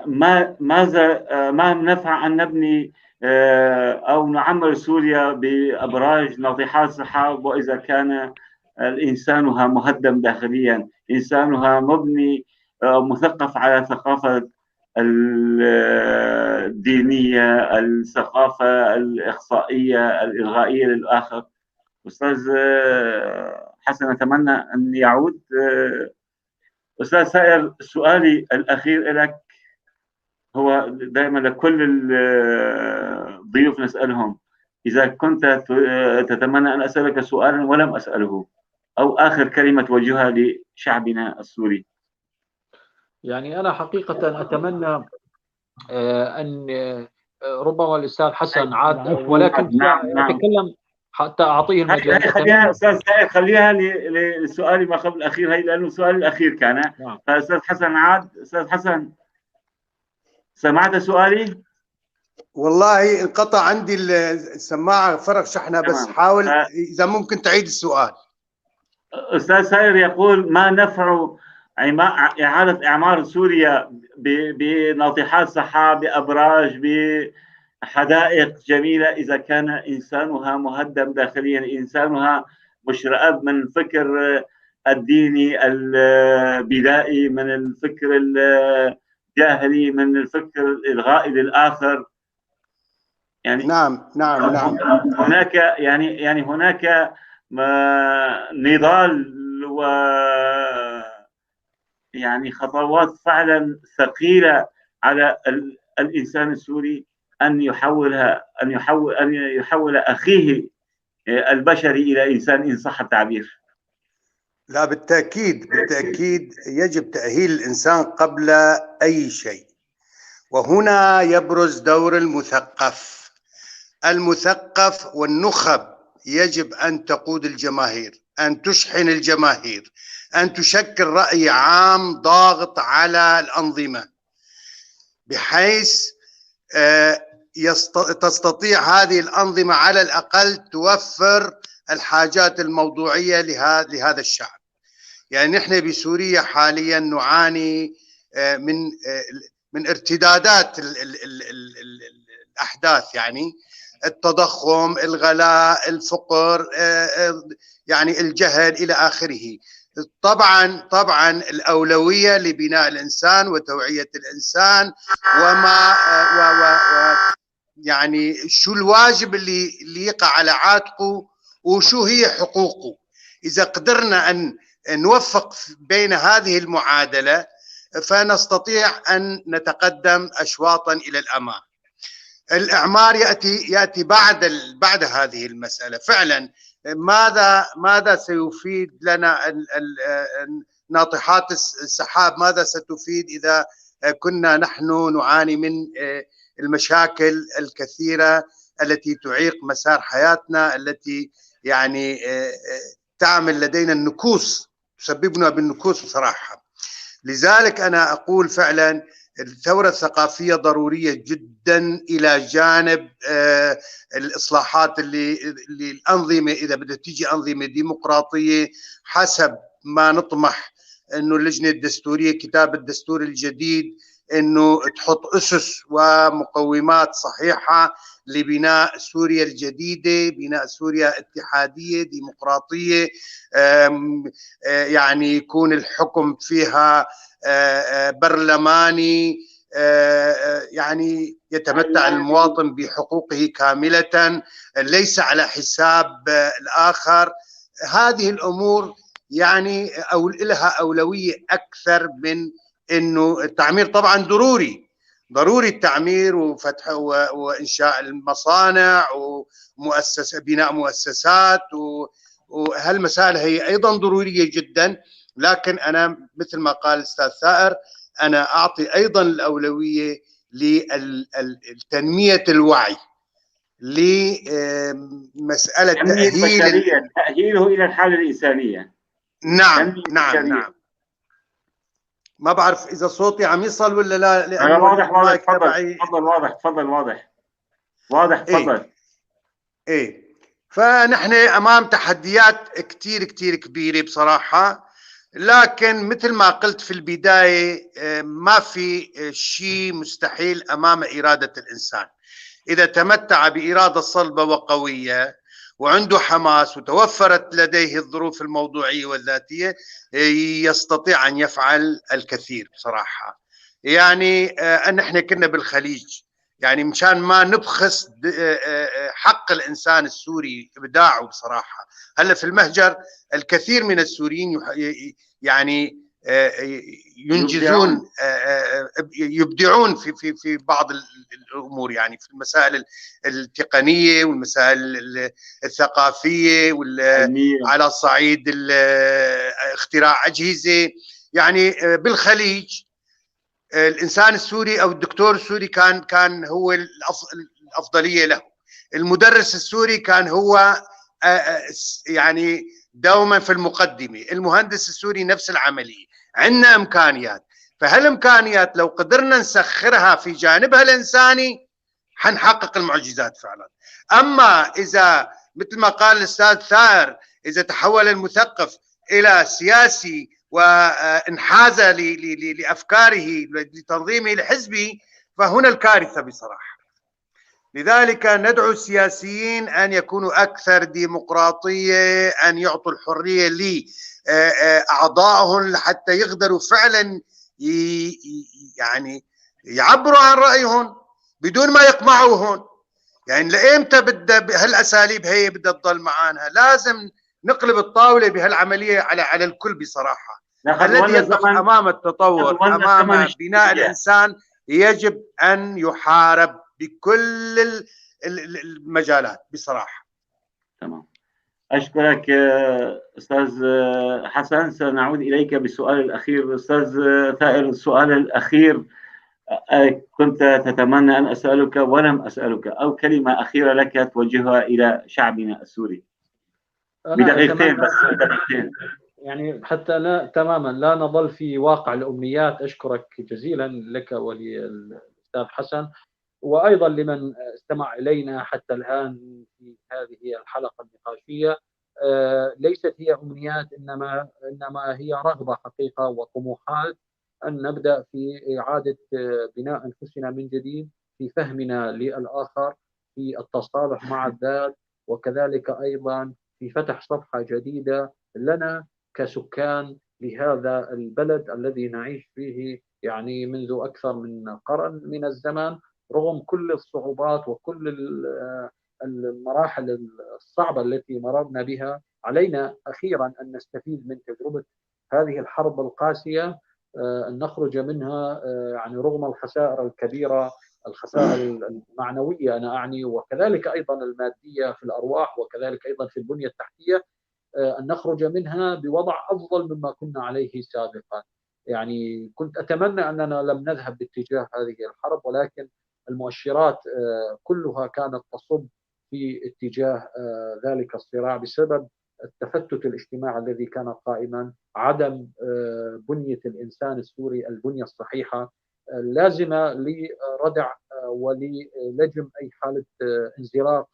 ما نفع أن نبني أو نعمر سوريا بأبراج ناطحات سحاب وإذا كان إنسانها مهدم داخليا، إنسانها مبني مثقف على ثقافة الدينية، الثقافة الإخصائية الإلغائية للآخر. أستاذ حسن أتمنى أن يعود. أستاذ سائر، سؤالي الأخير لك هو دائما لكل الضيوف نسألهم: إذا كنت تتمنى أن أسألك سؤالا ولم أسأله، أو آخر كلمة توجهها لشعبنا السوري. يعني أنا حقيقة أتمنى أن ربما الأستاذ حسن عاد، ولكن أتكلم حتى أعطيه المجال. خليها أستاذ سائر، خليها لسؤالي ما قبل الأخير، هي لأنه السؤال الأخير كان. فأستاذ حسن عاد. أستاذ حسن، سمعت سؤالي؟ والله انقطع عندي السماعة، فرق شحنة، بس حاول إذا ممكن تعيد السؤال. أستاذ سائر يقول: ما نفع إعادة إعمار سوريا بناطحات سحاب، بأبراج، بحدائق جميلة، إذا كان إنسانها مهدم داخليا، إنسانها مشرئب من الفكر الديني البدائي، من الفكر الجاهلي، من الفكر الإلغائي للآخر. يعني نعم. هناك يعني هناك نضال و يعني خطوات فعلا ثقيلة على الإنسان السوري أن يحول أخيه البشري إلى إنسان، إن صح التعبير. لا، بالتأكيد يجب تأهيل الإنسان قبل أي شيء، وهنا يبرز دور المثقف والنخب. يجب أن تقود الجماهير، أن تشحن الجماهير، أن تشكل رأي عام ضاغط على الأنظمة، بحيث تستطيع هذه الأنظمة على الأقل توفر الحاجات الموضوعية لهذا الشعب. يعني نحن بسوريا حاليا نعاني من ارتدادات الأحداث، يعني التضخم، الغلاء، الفقر، يعني الجهل إلى آخره. طبعا الأولوية لبناء الإنسان وتوعية الإنسان، يعني شو الواجب اللي يقع على عاتقه وشو هي حقوقه. إذا قدرنا أن نوفق بين هذه المعادلة فنستطيع أن نتقدم أشواطا إلى الأمام. الإعمار يأتي بعد هذه المسألة. فعلا ماذا سيفيد لنا ناطحات السحاب؟ ماذا ستفيد إذا كنا نحن نعاني من المشاكل الكثيرة التي تعيق مسار حياتنا، التي يعني تعمل لدينا النكوص، تسببنا بالنكوص بصراحة. لذلك أنا أقول فعلا الثورة الثقافية ضرورية جدا، إلى جانب الإصلاحات اللي الأنظمة، إذا بدها تيجي أنظمة ديمقراطية حسب ما نطمح، إنه اللجنة الدستورية كتاب الدستور الجديد إنه تحط أسس ومقومات صحيحة لبناء سوريا الجديدة، بناء سوريا اتحادية ديمقراطية، يعني يكون الحكم فيها برلماني، يعني يتمتع المواطن بحقوقه كاملة، ليس على حساب الآخر. هذه الأمور يعني لها أولوية أكثر من إنه التعمير طبعا ضروري، ضروري التعمير وفتح وإنشاء المصانع بناء مؤسسات، وهالمسائل هي أيضا ضرورية جدا. لكن أنا مثل ما قال الأستاذ ثائر، أنا أعطي أيضا الأولوية لتنمية الوعي، لمسألة تأهيله إلى الحالة الإنسانية. نعم نعم نعم. ما بعرف إذا صوتي عم يصل ولا لا، لأنه واضح واضح. تفضل واضح، تفضل واضح تفضل. إيه فنحن أمام تحديات كتير كتير كبيرة بصراحة، لكن مثل ما قلت في البداية ما في شيء مستحيل أمام إرادة الإنسان. إذا تمتع بإرادة صلبة وقوية وعنده حماس وتوفرت لديه الظروف الموضوعية والذاتية، يستطيع أن يفعل الكثير بصراحة. يعني نحن كنا بالخليج، يعني مشان ما نبخس حق الإنسان السوري إبداعه بصراحة. هلا في المهجر الكثير من السوريين يعني ينجزون يبدعون في بعض الامور، يعني في المسائل التقنيه والمسائل الثقافيه على صعيد اختراع اجهزه. يعني بالخليج الانسان السوري او الدكتور السوري كان هو الافضليه له، المدرس السوري كان هو يعني دوما في المقدمه، المهندس السوري نفس العمليه. عندنا امكانيات، فهالامكانيات لو قدرنا نسخرها في جانبها الانساني حنحقق المعجزات فعلا. اما اذا مثل ما قال الاستاذ ثائر، اذا تحول المثقف الى سياسي وانحاز لافكاره لتنظيمه لحزبه، فهنا الكارثه بصراحه. لذلك ندعو السياسيين أن يكونوا أكثر ديمقراطية، أن يعطوا الحرية لأعضائهم حتى يقدروا فعلا يعني يعبروا عن رأيهم بدون ما يقمعوهم. يعني لإمتى بدها هالأساليب هي بدها تضل معانا؟ لازم نقلب الطاولة بهالعملية على الكل بصراحة. الذي يقف أمام التطور، أمام بناء الإنسان، يجب أن يحارب بكل المجالات بصراحة. تمام. أشكرك أستاذ حسن. سنعود إليك بالسؤال الأخير. أستاذ ثائر، السؤال الأخير كنت تتمنى أن أسألك ولم أسألك، أو كلمة أخيرة لك توجهها إلى شعبنا السوري بدقيقتين بس، بدقيقتين. يعني حتى تماما لا نظل في واقع الأمنيات. أشكرك جزيلا لك وللأستاذ حسن، وأيضا لمن استمع إلينا حتى الآن في هذه الحلقة النقاشية. ليست هي أمنيات، إنما هي رغبة حقيقة وطموحات أن نبدأ في إعادة بناء أنفسنا من جديد، في فهمنا للآخر، في التصالح مع الذات، وكذلك أيضا في فتح صفحة جديدة لنا كسكان لهذا البلد الذي نعيش فيه يعني منذ أكثر من قرن من الزمان، رغم كل الصعوبات وكل المراحل الصعبة التي مررنا بها. علينا أخيرا أن نستفيد من تجربة هذه الحرب القاسية، أن نخرج منها يعني رغم الخسائر الكبيرة، الخسائر المعنوية أنا أعني، وكذلك أيضا المادية في الأرواح، وكذلك أيضا في البنية التحتية، أن نخرج منها بوضع أفضل مما كنا عليه سابقا. يعني كنت أتمنى أننا لم نذهب باتجاه هذه الحرب، ولكن المؤشرات كلها كانت تصب في اتجاه ذلك الصراع بسبب التفتت الاجتماعي الذي كان قائما، عدم بنية الإنسان السوري البنية الصحيحة اللازمة لردع وللجم أي حالة انزلاق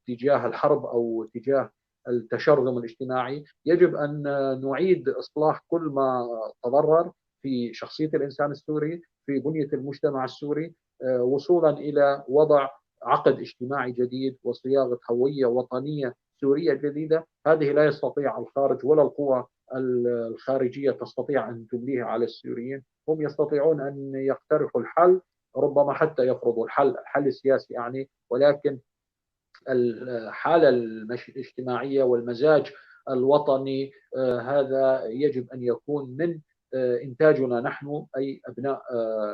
تجاه الحرب أو تجاه التشرذم الاجتماعي. يجب أن نعيد إصلاح كل ما تضرر في شخصية الإنسان السوري، في بنية المجتمع السوري، وصولا إلى وضع عقد اجتماعي جديد وصياغة هوية وطنية سورية جديدة. هذه لا يستطيع الخارج ولا القوى الخارجية تستطيع أن تمليها على السوريين. هم يستطيعون أن يقترحوا الحل، ربما حتى يفرضوا الحل السياسي يعني، ولكن الحالة الاجتماعية والمزاج الوطني هذا يجب أن يكون من إنتاجنا نحن أي أبناء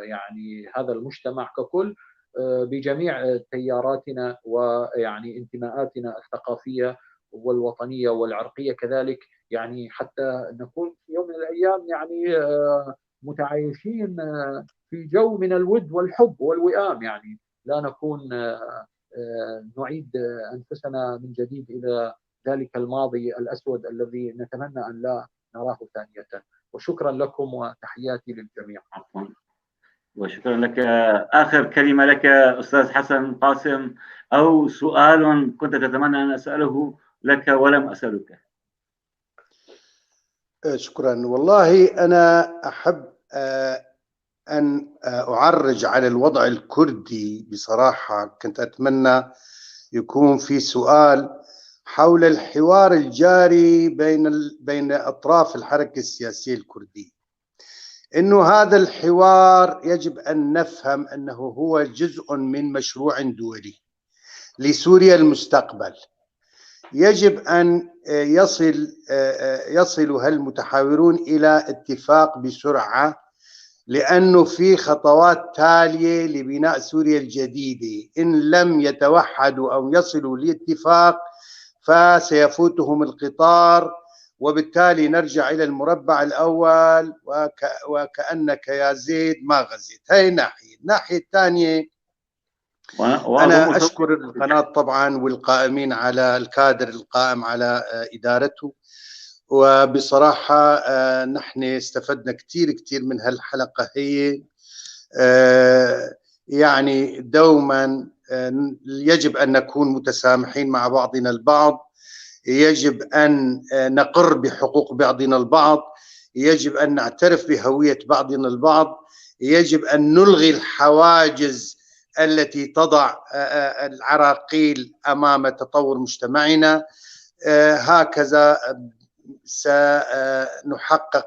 يعني هذا المجتمع ككل بجميع تياراتنا ويعني انتماءاتنا الثقافية والوطنية والعرقية كذلك، يعني حتى نكون في يوم من الأيام يعني متعايشين في جو من الود والحب والوئام، يعني لا نكون نعيد أنفسنا من جديد إلى ذلك الماضي الأسود الذي نتمنى أن لا نراه ثانية. وشكرا لكم وتحياتي للجميع. عفوا وشكرا لك. آخر كلمة لك أستاذ حسن قاسم، أو سؤال كنت تتمنى أن أسأله لك ولم أسألك. شكرا. والله أنا أحب أن أعرج على الوضع الكردي. بصراحة كنت أتمنى يكون في سؤال حول الحوار الجاري بين أطراف الحركة السياسية الكردية، إنه هذا الحوار يجب أن نفهم أنه هو جزء من مشروع دولي لسوريا المستقبل. يجب أن يصل المتحاورون إلى اتفاق بسرعة، لأنه في خطوات تالية لبناء سوريا الجديدة. إن لم يتوحدوا أو يصلوا لاتفاق فسيفوتهم القطار، وبالتالي نرجع إلى المربع الأول وكأنك يا زيد ما غزيت. هاي ناحية. الناحية الثانية أنا أشكر القناة طبعا والقائمين على الكادر القائم على إدارته، وبصراحة نحن استفدنا كتير من هالحلقة. هي يعني دوما يجب أن نكون متسامحين مع بعضنا البعض، يجب أن نقر بحقوق بعضنا البعض، يجب أن نعترف بهوية بعضنا البعض، يجب أن نلغي الحواجز التي تضع العراقيل أمام تطور مجتمعنا. هكذا سنحقق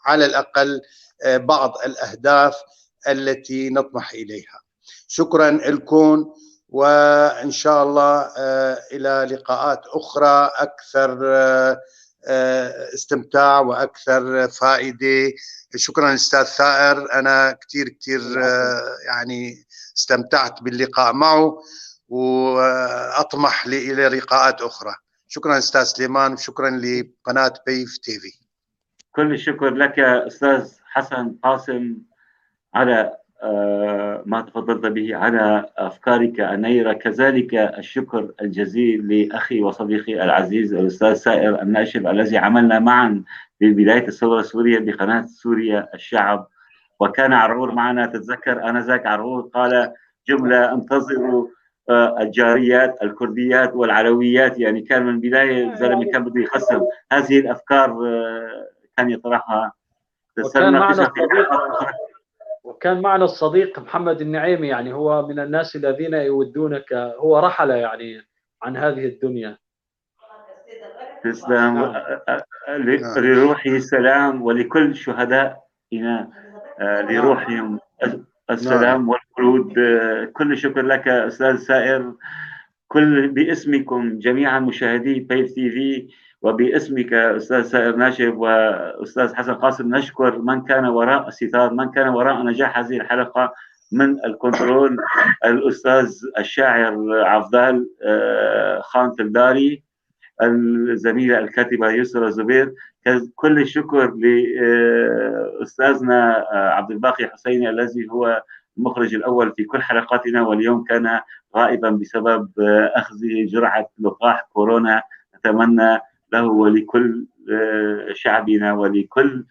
على الأقل بعض الأهداف التي نطمح إليها. شكرا لكم، وإن شاء الله إلى لقاءات أخرى أكثر استمتاع وأكثر فائدة. شكرا أستاذ ثائر، أنا كتير يعني استمتعت باللقاء معه، وأطمح إلى لقاءات أخرى. شكرا أستاذ سليمان، وشكرا لقناة بيف تي في. كل الشكر لك أستاذ حسن قاسم على ما تفضلت به، على أفكارك النيرة. كذلك الشكر الجزيل لأخي وصديقي العزيز الأستاذ سائر الناشب، الذي عملنا معا في بداية الثورة السورية بقناة سوريا الشعب، وكان عرعور معنا. تتذكر آنذاك عرعور قال جملة: انتظروا الجاريات الكرديات والعلويات. يعني كان من البداية الزلمة كان بده يقسم هذه الأفكار، كان يطرحها. وكان معنا الصديق محمد النعيمي، يعني هو من الناس الذين يودونك، هو رحل يعني عن هذه الدنيا. تسلم. لروحه السلام، ولكل شهدائنا لروحهم السلام والخلود. كل شكر لك أستاذ سائر، باسمكم جميعا مشاهدي بيف تي في، وباسمك أستاذ سائر ناشب وأستاذ حسن قاسم، نشكر من كان وراء الستار، من كان وراء نجاح هذه الحلقة. من الكنترول الأستاذ الشاعر عفضال خان تلداري، الزميلة الكاتبة يسرى زبير. كل الشكر لأستاذنا عبد الباقي حسيني، الذي هو المخرج الأول في كل حلقاتنا، واليوم كان غائبا بسبب أخذ جرعة لقاح كورونا. نتمنى له ولكل شعبنا ولكل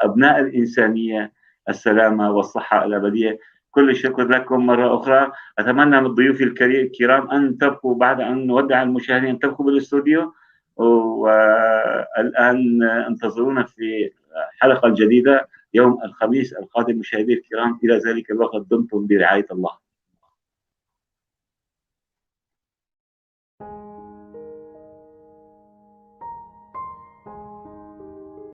أبناء الإنسانية السلامة والصحة الأبدية. كل الشكر لكم مرة أخرى. أتمنى من ضيوفي الكرام أن تبقوا بعد أن نودع المشاهدين، أن تبقوا بالاستوديو، والآن انتظرونا في حلقة جديدة يوم الخميس القادم مشاهدي الكرام. إلى ذلك الوقت دمتم برعاية الله.